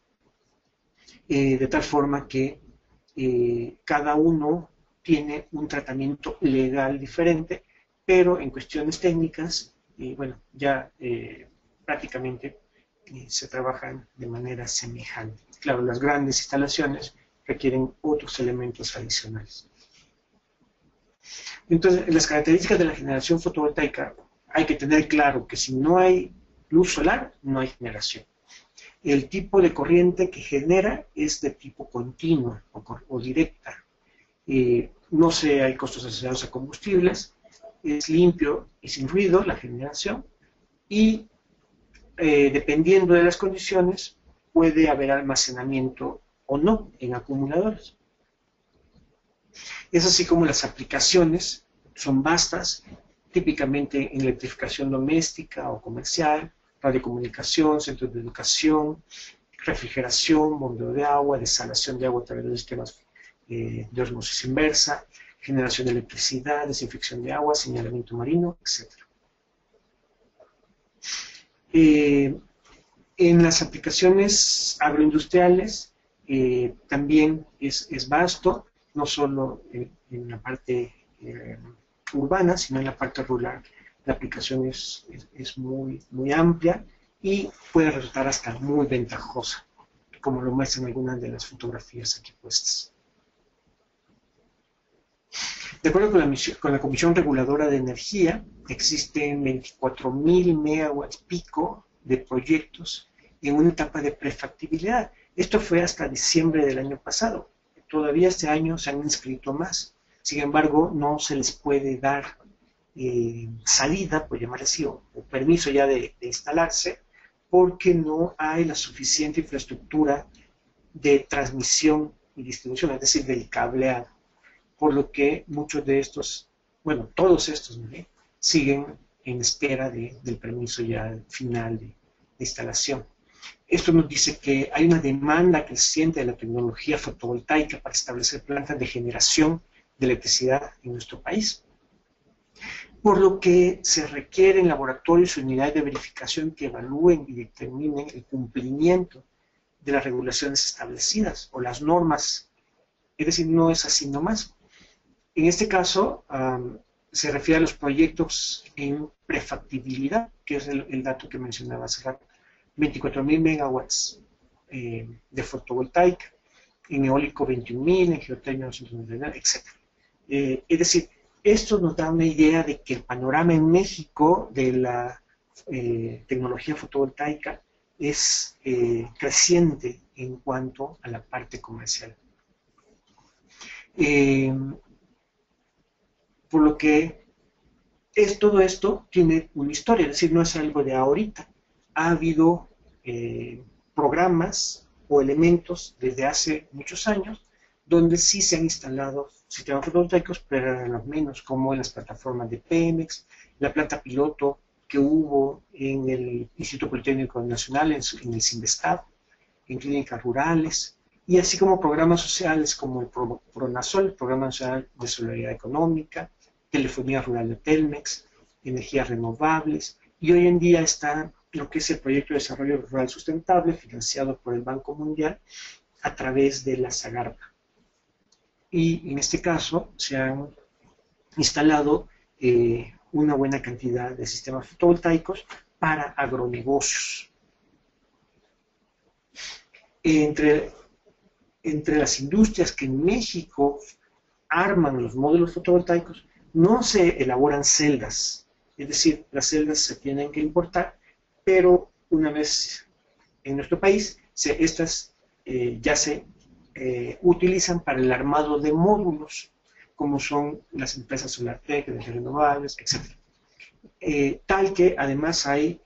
De tal forma que cada uno tiene un tratamiento legal diferente, pero en cuestiones técnicas, bueno, ya prácticamente se trabajan de manera semejante. Claro, las grandes instalaciones requieren otros elementos adicionales. Entonces, las características de la generación fotovoltaica, hay que tener claro que si no hay luz solar, no hay generación. El tipo de corriente que genera es de tipo continuo o directa. No hay costos asociados a combustibles, es limpio y sin ruido la generación, y dependiendo de las condiciones, puede haber almacenamiento o no en acumuladores. Es así como las aplicaciones son vastas, típicamente en electrificación doméstica o comercial, radiocomunicación, centros de educación, refrigeración, bombeo de agua, desalación de agua a través de sistemas de osmosis inversa, generación de electricidad, desinfección de agua, señalamiento marino, etc. En las aplicaciones agroindustriales también es vasto, no solo en la parte urbana, sino en la parte rural. La aplicación es muy amplia y puede resultar hasta muy ventajosa, como lo muestran algunas de las fotografías aquí puestas. De acuerdo con la Comisión Reguladora de Energía, existen 24.000 megawatts pico de proyectos en una etapa de prefactibilidad. Esto fue hasta diciembre del año pasado. Todavía este año se han inscrito más. Sin embargo, no se les puede dar salida, por llamarle así, o permiso ya de instalarse, porque no hay la suficiente infraestructura de transmisión y distribución, es decir, del cableado. Por lo que muchos de estos, bueno, todos estos, ¿no?, siguen en espera del permiso ya final de instalación. Esto nos dice que hay una demanda creciente de la tecnología fotovoltaica para establecer plantas de generación de electricidad en nuestro país, por lo que se requieren laboratorios y unidades de verificación que evalúen y determinen el cumplimiento de las regulaciones establecidas o las normas. Es decir, no es así nomás. En este caso, se refiere a los proyectos en prefactibilidad, que es el dato que mencionaba hace rato. 24.000 megawatts de fotovoltaica, en eólico 21.000, en geotermia 299, etc. Es decir, esto nos da una idea de que el panorama en México de la tecnología fotovoltaica es creciente en cuanto a la parte comercial. Por lo que todo esto tiene una historia, es decir, no es algo de ahorita. Ha habido programas o elementos desde hace muchos años donde sí se han instalado sistemas fotovoltaicos, pero eran los menos, como en las plataformas de Pemex, la planta piloto que hubo en el Instituto Politécnico Nacional, en el CINVESTAD, en clínicas rurales, y así como programas sociales como el PRONASOL, el Programa Nacional de Solidaridad Económica, Telefonía Rural de Telmex, energías renovables, y hoy en día está lo que es el Proyecto de Desarrollo Rural Sustentable, financiado por el Banco Mundial a través de la SAGARPA. Y en este caso se han instalado una buena cantidad de sistemas fotovoltaicos para agronegocios. Entre las industrias que en México arman los módulos fotovoltaicos, no se elaboran celdas, es decir, las celdas se tienen que importar, pero una vez en nuestro país, estas ya se utilizan para el armado de módulos, como son las empresas Solartec, energías renovables, etc. Tal que además hay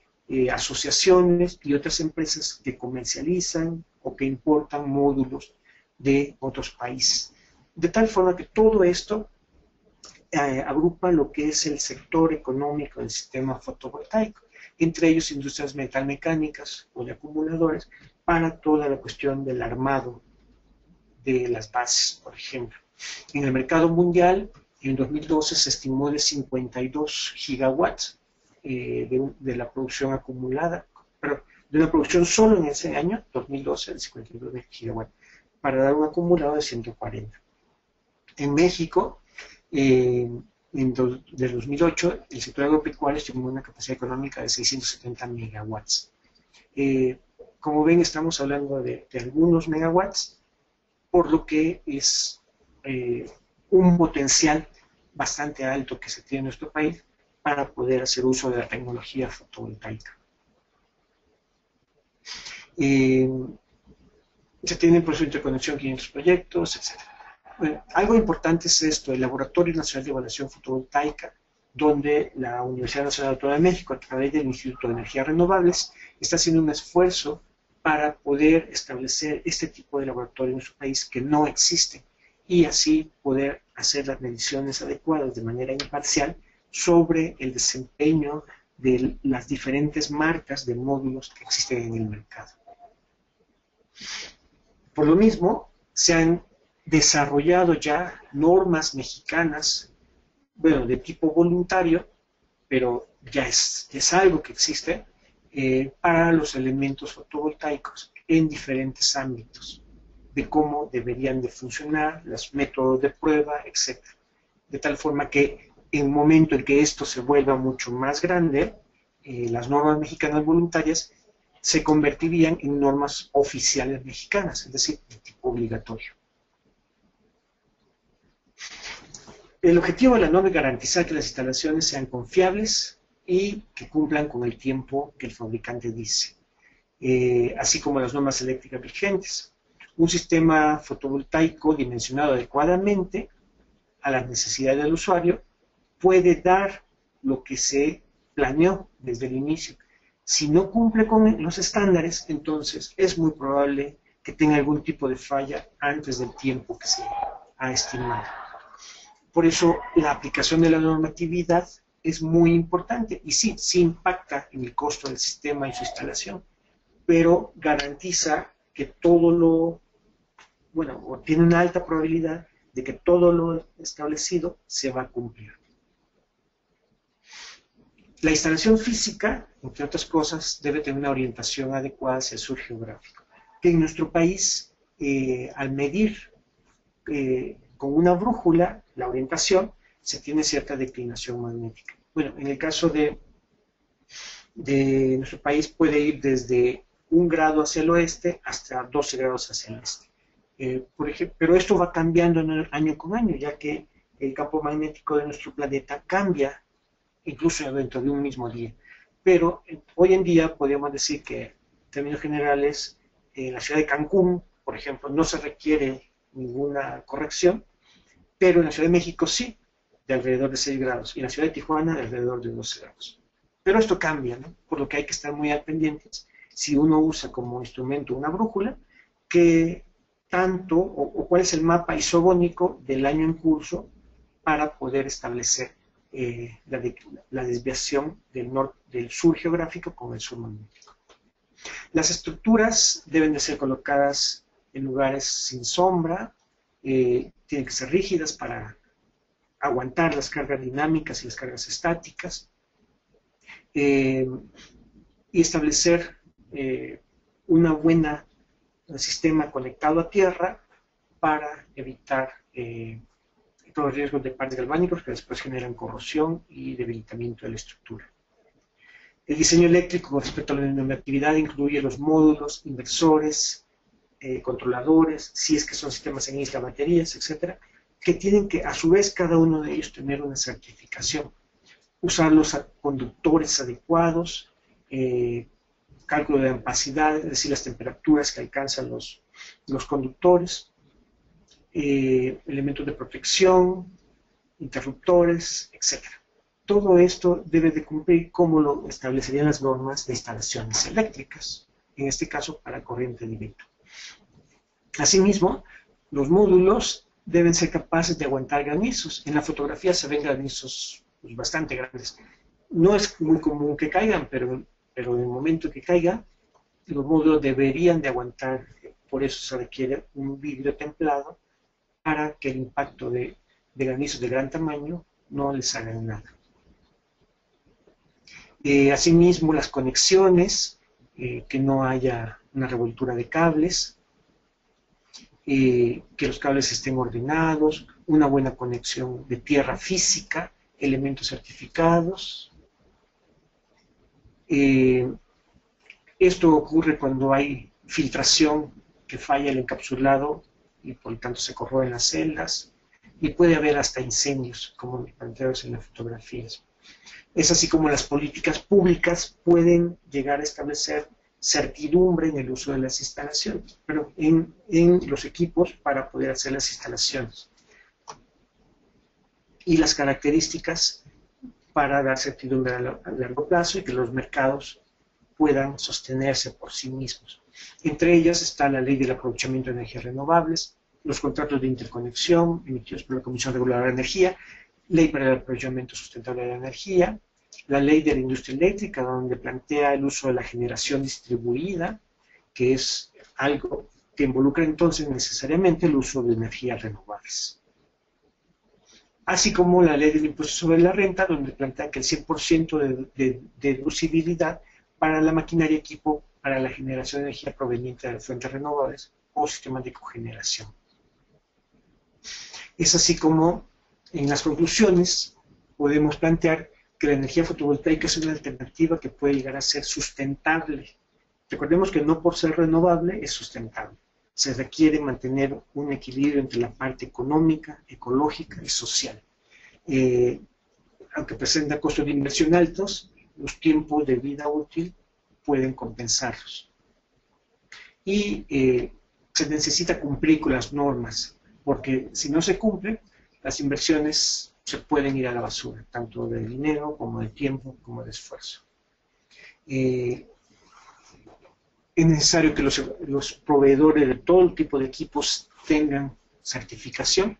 asociaciones y otras empresas que comercializan o que importan módulos de otros países. De tal forma que todo esto agrupa lo que es el sector económico del sistema fotovoltaico, entre ellos industrias metalmecánicas o de acumuladores, para toda la cuestión del armado de las bases, por ejemplo. En el mercado mundial, en 2012 se estimó de 52 gigawatts de la producción acumulada, pero de una producción solo en ese año, 2012, de 52 gigawatts, para dar un acumulado de 140. En México, de 2008, el sector agropecuario estimó una capacidad económica de 670 megawatts. Como ven, estamos hablando de algunos megawatts, por lo que es un potencial bastante alto que se tiene en nuestro país para poder hacer uso de la tecnología fotovoltaica. Se tienen por su interconexión 500 proyectos, etc. Bueno, algo importante es esto, el Laboratorio Nacional de Evaluación Fotovoltaica, donde la Universidad Nacional Autónoma de México, a través del Instituto de Energías Renovables, está haciendo un esfuerzo para poder establecer este tipo de laboratorio en su país que no existe, y así poder hacer las mediciones adecuadas de manera imparcial sobre el desempeño de las diferentes marcas de módulos que existen en el mercado. Por lo mismo, se han desarrollado ya normas mexicanas, bueno, de tipo voluntario, pero ya es algo que existe, para los elementos fotovoltaicos en diferentes ámbitos, de cómo deberían de funcionar, los métodos de prueba, etc. De tal forma que en el momento en que esto se vuelva mucho más grande, las normas mexicanas voluntarias se convertirían en normas oficiales mexicanas, es decir, de tipo obligatorio. El objetivo de la norma es garantizar que las instalaciones sean confiables y que cumplan con el tiempo que el fabricante dice, así como las normas eléctricas vigentes. Un sistema fotovoltaico dimensionado adecuadamente a las necesidades del usuario puede dar lo que se planeó desde el inicio. Si no cumple con los estándares, entonces es muy probable que tenga algún tipo de falla antes del tiempo que se ha estimado. Por eso la aplicación de la normatividad es muy importante y sí impacta en el costo del sistema y su instalación, pero garantiza que o tiene una alta probabilidad de que todo lo establecido se va a cumplir. La instalación física, entre otras cosas, debe tener una orientación adecuada hacia el sur geográfico, que en nuestro país, al medir con una brújula la orientación, se tiene cierta declinación magnética. Bueno, en el caso de nuestro país puede ir desde 1 grado hacia el oeste hasta 12 grados hacia el este. Por ejemplo, pero esto va cambiando año con año, ya que el campo magnético de nuestro planeta cambia incluso dentro de un mismo día. Pero hoy en día podríamos decir que, en términos generales, en la ciudad de Cancún, por ejemplo, no se requiere ninguna corrección, pero en la Ciudad de México sí, de alrededor de 6 grados, y en la ciudad de Tijuana de alrededor de 12 grados. Pero esto cambia, ¿no? Por lo que hay que estar muy al pendientes, si uno usa como instrumento una brújula, que tanto, o cuál es el mapa isobónico del año en curso para poder establecer la desviación del sur geográfico con el sur magnético. Las estructuras deben de ser colocadas en lugares sin sombra, tienen que ser rígidas para aguantar las cargas dinámicas y las cargas estáticas, y establecer una buena sistema conectado a tierra para evitar todos los riesgos de pares galvánicos que después generan corrosión y debilitamiento de la estructura. El diseño eléctrico con respecto a la normatividad incluye los módulos, inversores, controladores, si es que son sistemas en isla, baterías, etcétera, que tienen que, a su vez, cada uno de ellos tener una certificación. Usar los conductores adecuados, cálculo de ampacidad, es decir, las temperaturas que alcanzan los conductores, elementos de protección, interruptores, etcétera. Todo esto debe de cumplir como lo establecerían las normas de instalaciones eléctricas, en este caso para corriente directa. Asimismo, los módulos deben ser capaces de aguantar granizos. En la fotografía se ven granizos pues, bastante grandes. No es muy común que caigan, pero en el momento que caiga, los módulos deberían de aguantar, por eso se requiere un vidrio templado para que el impacto de granizos de gran tamaño no les haga nada. Asimismo, las conexiones, que no haya una revoltura de cables, que los cables estén ordenados, una buena conexión de tierra física, elementos certificados. Esto ocurre cuando hay filtración que falla el encapsulado y por lo tanto se corroen las celdas, y puede haber hasta incendios, como planteados en las fotografías. Es así como las políticas públicas pueden llegar a establecer certidumbre en el uso de las instalaciones, pero en los equipos para poder hacer las instalaciones. Y las características para dar certidumbre a largo plazo y que los mercados puedan sostenerse por sí mismos. Entre ellas está la Ley del Aprovechamiento de Energías Renovables, los contratos de interconexión emitidos por la Comisión Reguladora de Energía, Ley para el Aprovechamiento Sustentable de la Energía, la Ley de la Industria Eléctrica, donde plantea el uso de la generación distribuida, que es algo que involucra entonces necesariamente el uso de energías renovables. Así como la Ley del Impuesto sobre la Renta, donde plantea que el 100% de deducibilidad para la maquinaria y equipo para la generación de energía proveniente de las fuentes renovables o sistemas de cogeneración. Es así como en las conclusiones podemos plantear que la energía fotovoltaica es una alternativa que puede llegar a ser sustentable. Recordemos que no por ser renovable es sustentable. Se requiere mantener un equilibrio entre la parte económica, ecológica y social. Aunque presenta costos de inversión altos, los tiempos de vida útil pueden compensarlos. Y se necesita cumplir con las normas, porque si no se cumplen, las inversiones se pueden ir a la basura, tanto de dinero como de tiempo, como de esfuerzo. Es necesario que los proveedores de todo tipo de equipos tengan certificación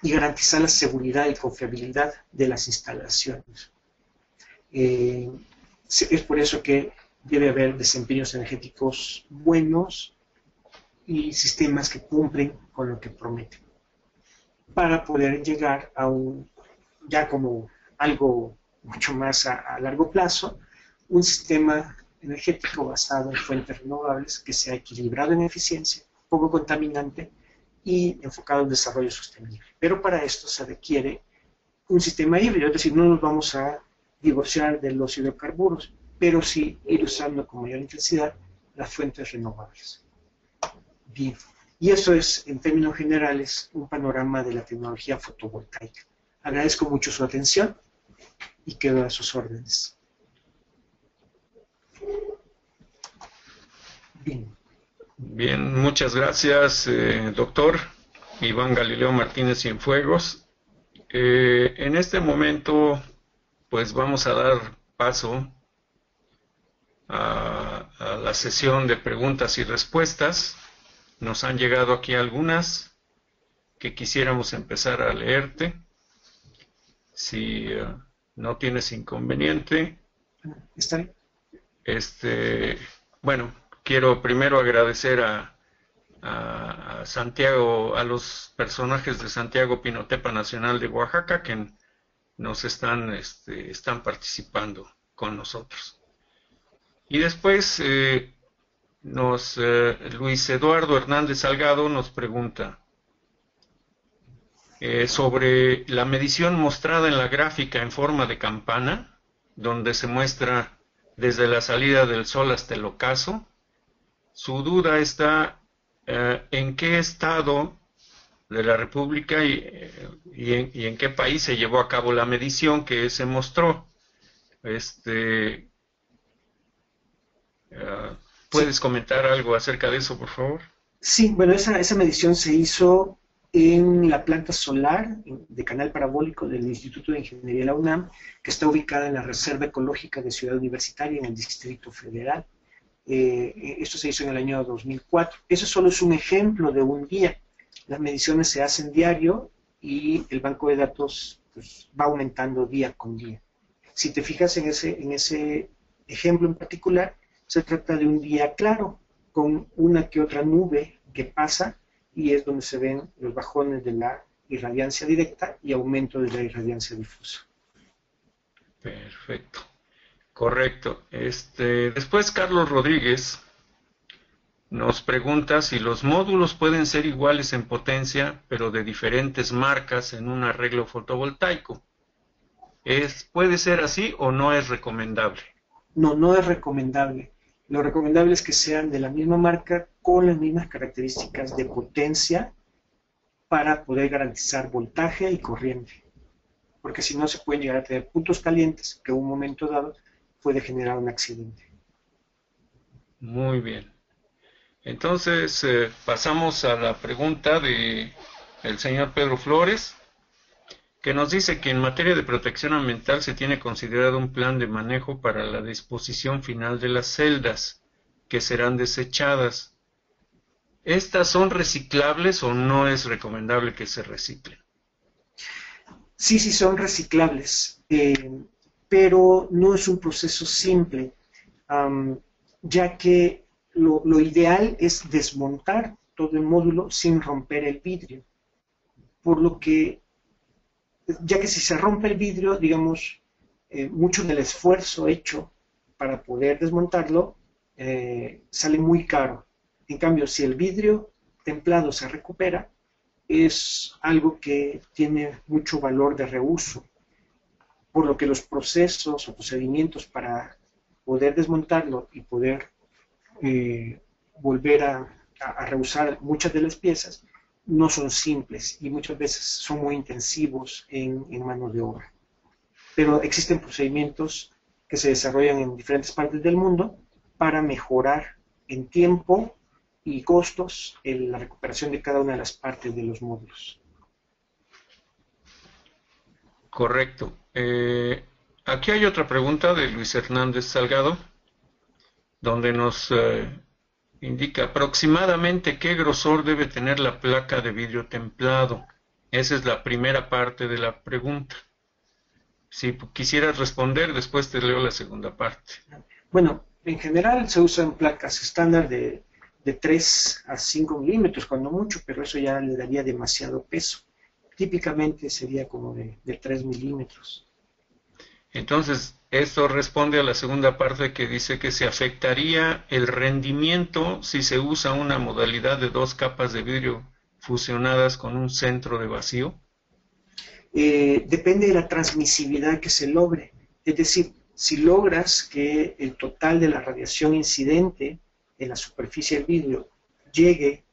y garantizar la seguridad y confiabilidad de las instalaciones. Es por eso que debe haber desempeños energéticos buenos y sistemas que cumplen con lo que prometen, para poder llegar a ya como algo mucho más a largo plazo, un sistema energético basado en fuentes renovables que sea equilibrado en eficiencia, poco contaminante y enfocado en desarrollo sostenible. Pero para esto se requiere un sistema híbrido, es decir, no nos vamos a divorciar de los hidrocarburos, pero sí ir usando con mayor intensidad las fuentes renovables. Bien, y eso es, en términos generales, un panorama de la tecnología fotovoltaica. Agradezco mucho su atención y quedo a sus órdenes. Bien. Bien, muchas gracias, doctor Iván Galileo Martínez Cienfuegos. En este momento, pues vamos a dar paso a la sesión de preguntas y respuestas. Nos han llegado aquí algunas que quisiéramos empezar a leerte. Si no tienes inconveniente. ¿Está bien? este, bueno, quiero primero agradecer a Santiago, a los personajes de Santiago Pinotepa Nacional de Oaxaca que nos están participando con nosotros. Y después Luis Eduardo Hernández Salgado nos pregunta sobre la medición mostrada en la gráfica en forma de campana, donde se muestra desde la salida del sol hasta el ocaso. Su duda está en qué estado de la República y en qué país se llevó a cabo la medición que se mostró. ¿Puedes comentar algo acerca de eso, por favor? Sí, bueno, esa medición se hizo en la planta solar de canal parabólico del Instituto de Ingeniería de la UNAM, que está ubicada en la Reserva Ecológica de Ciudad Universitaria, en el Distrito Federal. Esto se hizo en el año 2004. Eso solo es un ejemplo de un día. Las mediciones se hacen diario y el banco de datos pues, va aumentando día con día. Si te fijas en ese ejemplo en particular, se trata de un día claro, con una que otra nube que pasa y es donde se ven los bajones de la irradiancia directa y aumento de la irradiancia difusa. Perfecto. Correcto. Después Carlos Rodríguez nos pregunta si los módulos pueden ser iguales en potencia, pero de diferentes marcas en un arreglo fotovoltaico. ¿Puede ser así o no es recomendable? No, no es recomendable. Lo recomendable es que sean de la misma marca con las mismas características de potencia para poder garantizar voltaje y corriente. Porque si no se pueden llegar a tener puntos calientes que en un momento dado puede generar un accidente. Muy bien. Entonces pasamos a la pregunta del señor Pedro Flores, que nos dice que en materia de protección ambiental se tiene considerado un plan de manejo para la disposición final de las celdas que serán desechadas. ¿Estas son reciclables o no es recomendable que se reciclen? Sí, sí son reciclables, pero no es un proceso simple, ya que lo ideal es desmontar todo el módulo sin romper el vidrio, por lo que ya que si se rompe el vidrio, digamos, mucho del esfuerzo hecho para poder desmontarlo sale muy caro. En cambio, si el vidrio templado se recupera, es algo que tiene mucho valor de reuso, por lo que los procesos o procedimientos para poder desmontarlo y poder volver a reusar muchas de las piezas no son simples y muchas veces son muy intensivos en mano de obra. Pero existen procedimientos que se desarrollan en diferentes partes del mundo para mejorar en tiempo y costos la recuperación de cada una de las partes de los módulos. Correcto. Aquí hay otra pregunta de Luis Hernández Salgado, donde nos indica aproximadamente qué grosor debe tener la placa de vidrio templado. Esa es la primera parte de la pregunta. Si quisieras responder, después te leo la segunda parte. Bueno, en general se usan placas estándar de 3 a 5 milímetros, cuando mucho, pero eso ya le daría demasiado peso. Típicamente sería como de 3 milímetros. Entonces, esto responde a la segunda parte que dice que se afectaría el rendimiento si se usa una modalidad de 2 capas de vidrio fusionadas con un centro de vacío. Depende de la transmisividad que se logre. Es decir, si logras que el total de la radiación incidente en la superficie del vidrio llegue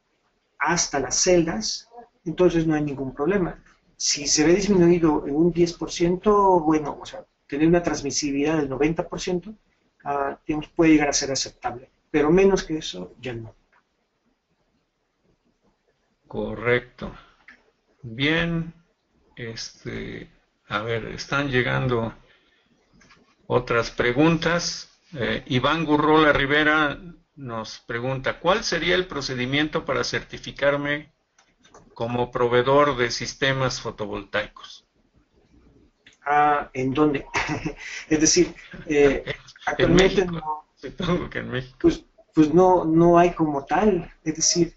hasta las celdas, entonces no hay ningún problema. Si se ve disminuido en un 10%, bueno, o sea, tener una transmisibilidad del 90%, digamos, puede llegar a ser aceptable, pero menos que eso, ya no. Correcto. Bien, a ver, están llegando otras preguntas. Iván Gurrola Rivera nos pregunta, ¿cuál sería el procedimiento para certificarme como proveedor de sistemas fotovoltaicos? ¿En dónde? Es decir, actualmente no, supongo que en México. Pues no hay como tal. Es decir,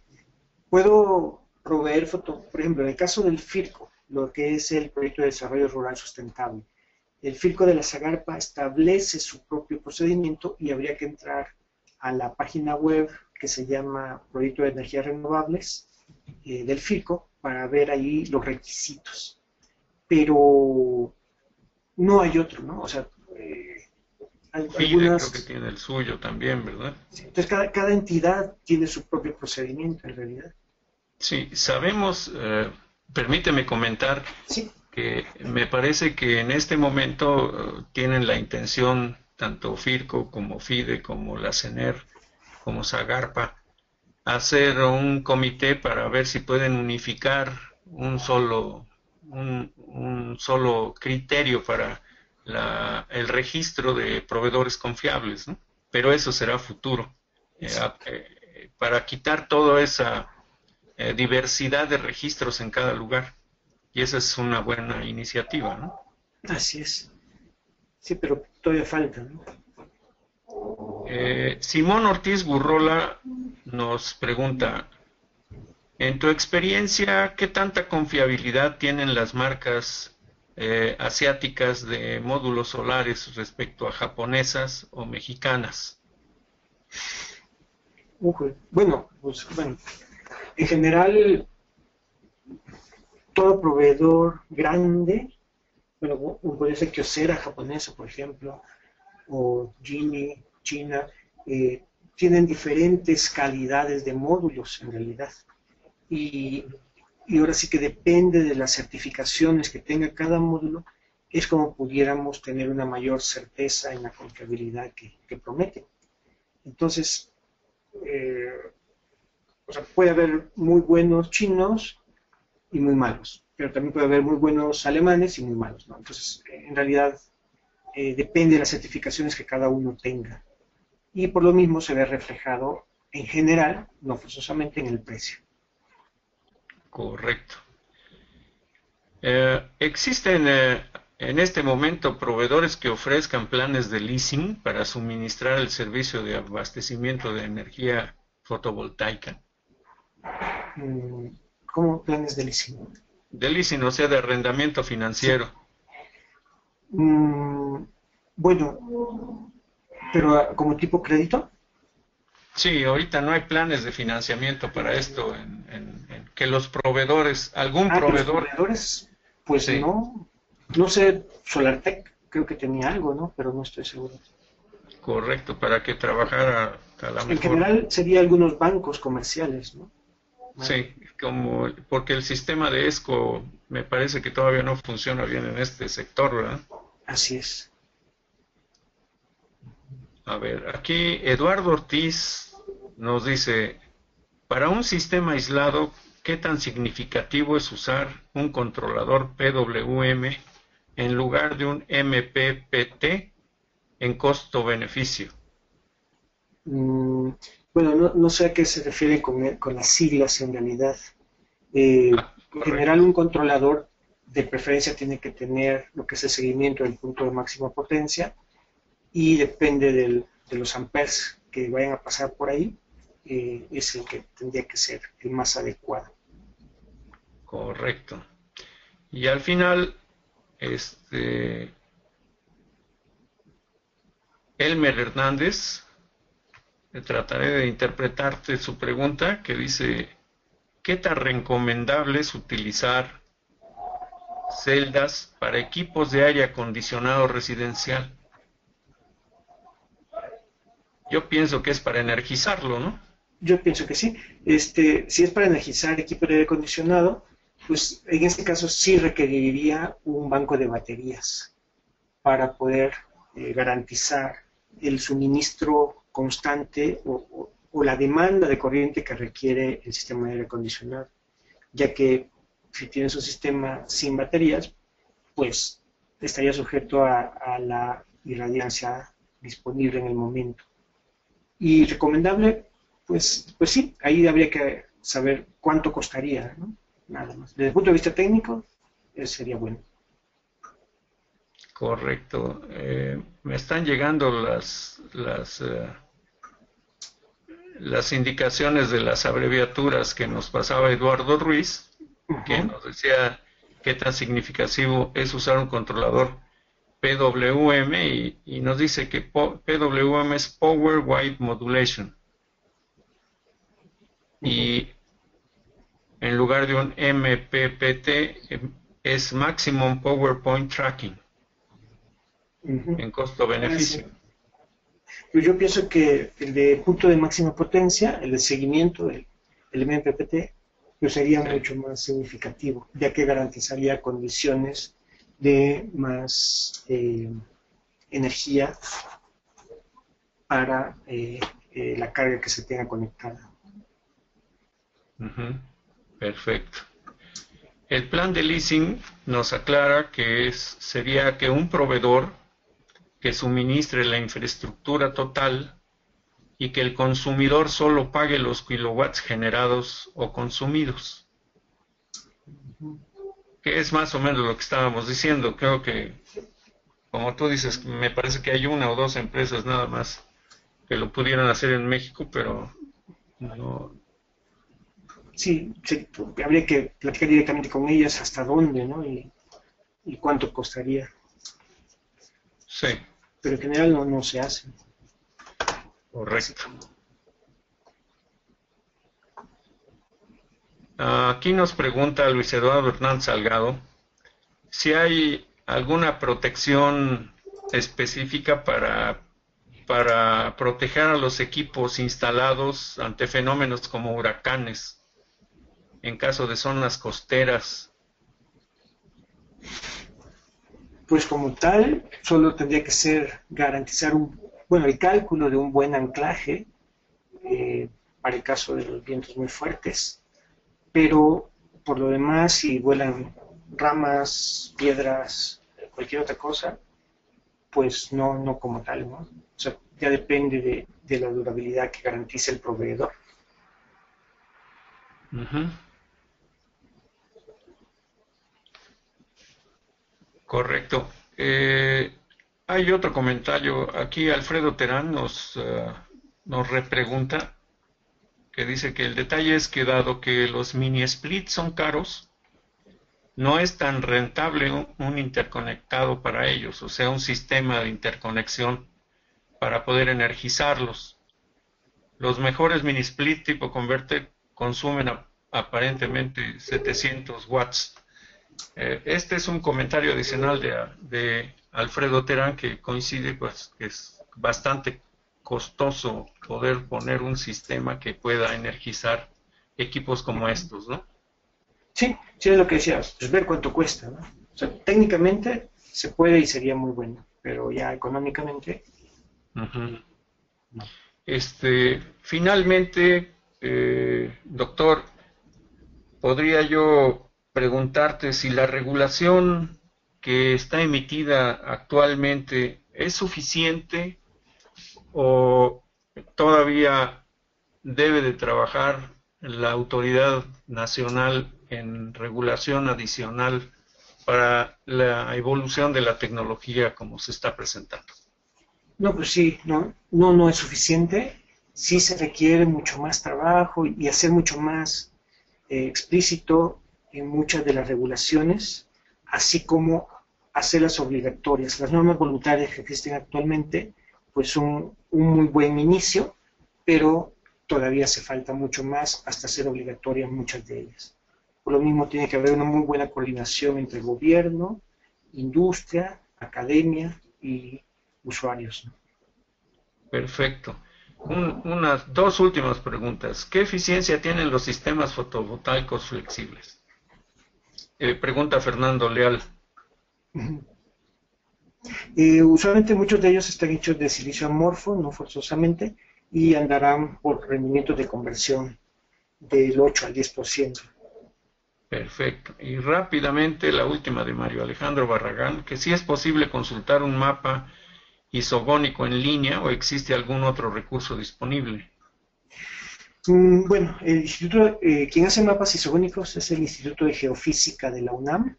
puedo proveer por ejemplo, en el caso del FIRCO, lo que es el Proyecto de Desarrollo Rural Sustentable, el FIRCO de la Zagarpa establece su propio procedimiento y habría que entrar a la página web que se llama Proyecto de Energías Renovables del FIRCO para ver ahí los requisitos. Pero no hay otro, ¿no? O sea, FIDE algunas... creo que tiene el suyo también, ¿verdad? Sí, entonces cada entidad tiene su propio procedimiento en realidad. Sí, sabemos, permíteme comentar Sí. que me parece que en este momento tienen la intención, tanto FIRCO como FIDE, como la CENER, como Zagarpa, hacer un comité para ver si pueden unificar un solo criterio para el registro de proveedores confiables, ¿no? Pero eso será futuro, para quitar toda esa diversidad de registros en cada lugar. Y esa es una buena iniciativa, ¿no? Así es. Sí, pero todavía falta, ¿no? Simón Ortiz Gurrola nos pregunta, en tu experiencia, ¿qué tanta confiabilidad tienen las marcas asiáticas de módulos solares respecto a japonesas o mexicanas? Bueno, en general, todo proveedor grande, bueno, puede ser Kyocera japonesa, por ejemplo, o Genie, China, tienen diferentes calidades de módulos en realidad. Y ahora sí que depende de las certificaciones que tenga cada módulo, es como pudiéramos tener una mayor certeza en la confiabilidad que promete. Entonces, o sea, puede haber muy buenos chinos y muy malos, pero también puede haber muy buenos alemanes y muy malos, ¿no? Entonces, en realidad, depende de las certificaciones que cada uno tenga. Y por lo mismo se ve reflejado en general, no forzosamente, en el precio. Correcto. ¿Existen en este momento proveedores que ofrezcan planes de leasing para suministrar el servicio de abastecimiento de energía fotovoltaica? ¿Cómo planes de leasing? De leasing, o sea, de arrendamiento financiero. Sí. Bueno, pero como tipo crédito. Sí, ahorita no hay planes de financiamiento para esto, en que los proveedores, algún Que los proveedor... proveedores, pues Sí, no sé, SolarTech creo que tenía algo, ¿no? Pero no estoy seguro. correcto, para que trabajara a lo En mejor. general sería algunos bancos comerciales, ¿no? Sí, porque el sistema de ESCO me parece que todavía no funciona bien en este sector, ¿verdad? Así es. A ver, aquí Eduardo Ortiz nos dice, para un sistema aislado, ¿qué tan significativo es usar un controlador PWM en lugar de un MPPT en costo-beneficio? Bueno, no sé a qué se refiere con las siglas en realidad. En general, Correcto. un controlador de preferencia tiene que tener lo que es el seguimiento del punto de máxima potencia y depende de los amperes que vayan a pasar por ahí, es el que tendría que ser el más adecuado. Correcto. Y al final, Elmer Hernández, trataré de interpretarte su pregunta, que dice, ¿qué tan recomendable es utilizar celdas para equipos de aire acondicionado residencial? Yo pienso que es para energizarlo, ¿no? Yo pienso que sí. Si es para energizar equipo de aire acondicionado, pues en este caso sí requeriría un banco de baterías para poder garantizar el suministro constante o la demanda de corriente que requiere el sistema de aire acondicionado, ya que si tienes un sistema sin baterías, pues estaría sujeto a la irradiancia disponible en el momento. Y recomendable, pues sí, ahí habría que saber cuánto costaría, ¿no? Nada más. Desde el punto de vista técnico, sería bueno. Correcto. Me están llegando las indicaciones de las abreviaturas que nos pasaba Eduardo Ruiz, que nos decía qué tan significativo es usar un controlador PWM y nos dice que PWM es Power Wide Modulation. Y en lugar de un MPPT es Maximum PowerPoint Tracking en costo-beneficio. Pues yo pienso que el de punto de máxima potencia, el de seguimiento, el MPPT, pues sería mucho más significativo, ya que garantizaría condiciones de más energía para la carga que se tenga conectada. Perfecto. El plan de leasing nos aclara que sería que un proveedor que suministre la infraestructura total y que el consumidor solo pague los kilowatts generados o consumidos. Que es más o menos lo que estábamos diciendo. Creo que, como tú dices, me parece que hay una o dos empresas nada más que lo pudieran hacer en México, pero no. Sí, habría que platicar directamente con ellas hasta dónde, ¿no? Y cuánto costaría. Sí. Pero en general no se hace. Correcto. Aquí nos pregunta Luis Eduardo Hernández Salgado si hay alguna protección específica para proteger a los equipos instalados ante fenómenos como huracanes en caso de zonas costeras. Pues como tal, solo tendría que ser garantizar el cálculo de un buen anclaje para el caso de los vientos muy fuertes, pero por lo demás, si vuelan ramas, piedras, cualquier otra cosa, pues no como tal, ¿no? O sea, ya depende de la durabilidad que garantice el proveedor. Correcto. Hay otro comentario. Aquí Alfredo Terán nos repregunta, que dice que el detalle es que dado que los mini splits son caros, no es tan rentable un interconectado para ellos, o sea, un sistema de interconexión para poder energizarlos. Los mejores mini split tipo converter consumen aparentemente 700 watts. Este es un comentario adicional de Alfredo Terán que coincide, pues, que es bastante costoso poder poner un sistema que pueda energizar equipos como estos, ¿no? Sí, es lo que decía, pues ver cuánto cuesta, ¿no? O sea, técnicamente se puede y sería muy bueno, pero ya económicamente. No. Finalmente, doctor, ¿podría yo preguntarte si la regulación que está emitida actualmente es suficiente o todavía debe de trabajar la autoridad nacional en regulación adicional para la evolución de la tecnología como se está presentando? No, pues sí, no es suficiente. Sí se requiere mucho más trabajo y hacer mucho más explícito en muchas de las regulaciones, así como hacerlas obligatorias. Las normas voluntarias que existen actualmente pues son un muy buen inicio, pero todavía hace falta mucho más hasta ser obligatorias muchas de ellas. Por lo mismo tiene que haber una muy buena coordinación entre gobierno, industria, academia y usuarios, ¿no? Perfecto. Unas dos últimas preguntas. ¿Qué eficiencia tienen los sistemas fotovoltaicos flexibles? Pregunta Fernando Leal. Usualmente muchos de ellos están hechos de silicio amorfo, no forzosamente, y andarán por rendimientos de conversión del 8 al 10%. Perfecto. Y rápidamente la última de Mario Alejandro Barragán, que si es posible consultar un mapa isogónico en línea o existe algún otro recurso disponible. Bueno, el instituto, quien hace mapas isogónicos es el Instituto de Geofísica de la UNAM.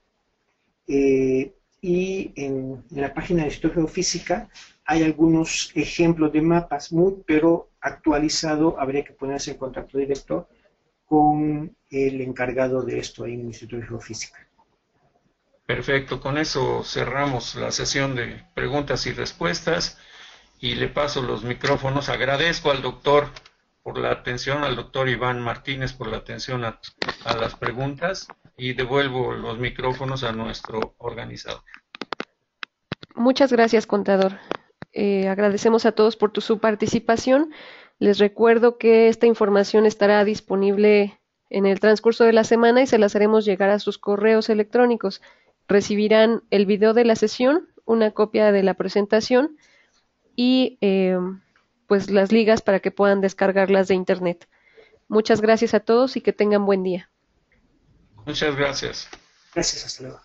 y en la página del Instituto de Geofísica hay algunos ejemplos de mapas, pero actualizado. Habría que ponerse en contacto directo con el encargado de esto ahí en el Instituto de Geofísica. Perfecto, con eso cerramos la sesión de preguntas y respuestas y le paso los micrófonos. Agradezco al doctor por la atención, al doctor Iván Martínez por la atención a las preguntas y devuelvo los micrófonos a nuestro organizador. Muchas gracias, contador. Agradecemos a todos por su participación. Les recuerdo que esta información estará disponible en el transcurso de la semana y se las haremos llegar a sus correos electrónicos. Recibirán el video de la sesión, una copia de la presentación y pues las ligas para que puedan descargarlas de internet. Muchas gracias a todos y que tengan buen día. Muchas gracias. Gracias, hasta luego.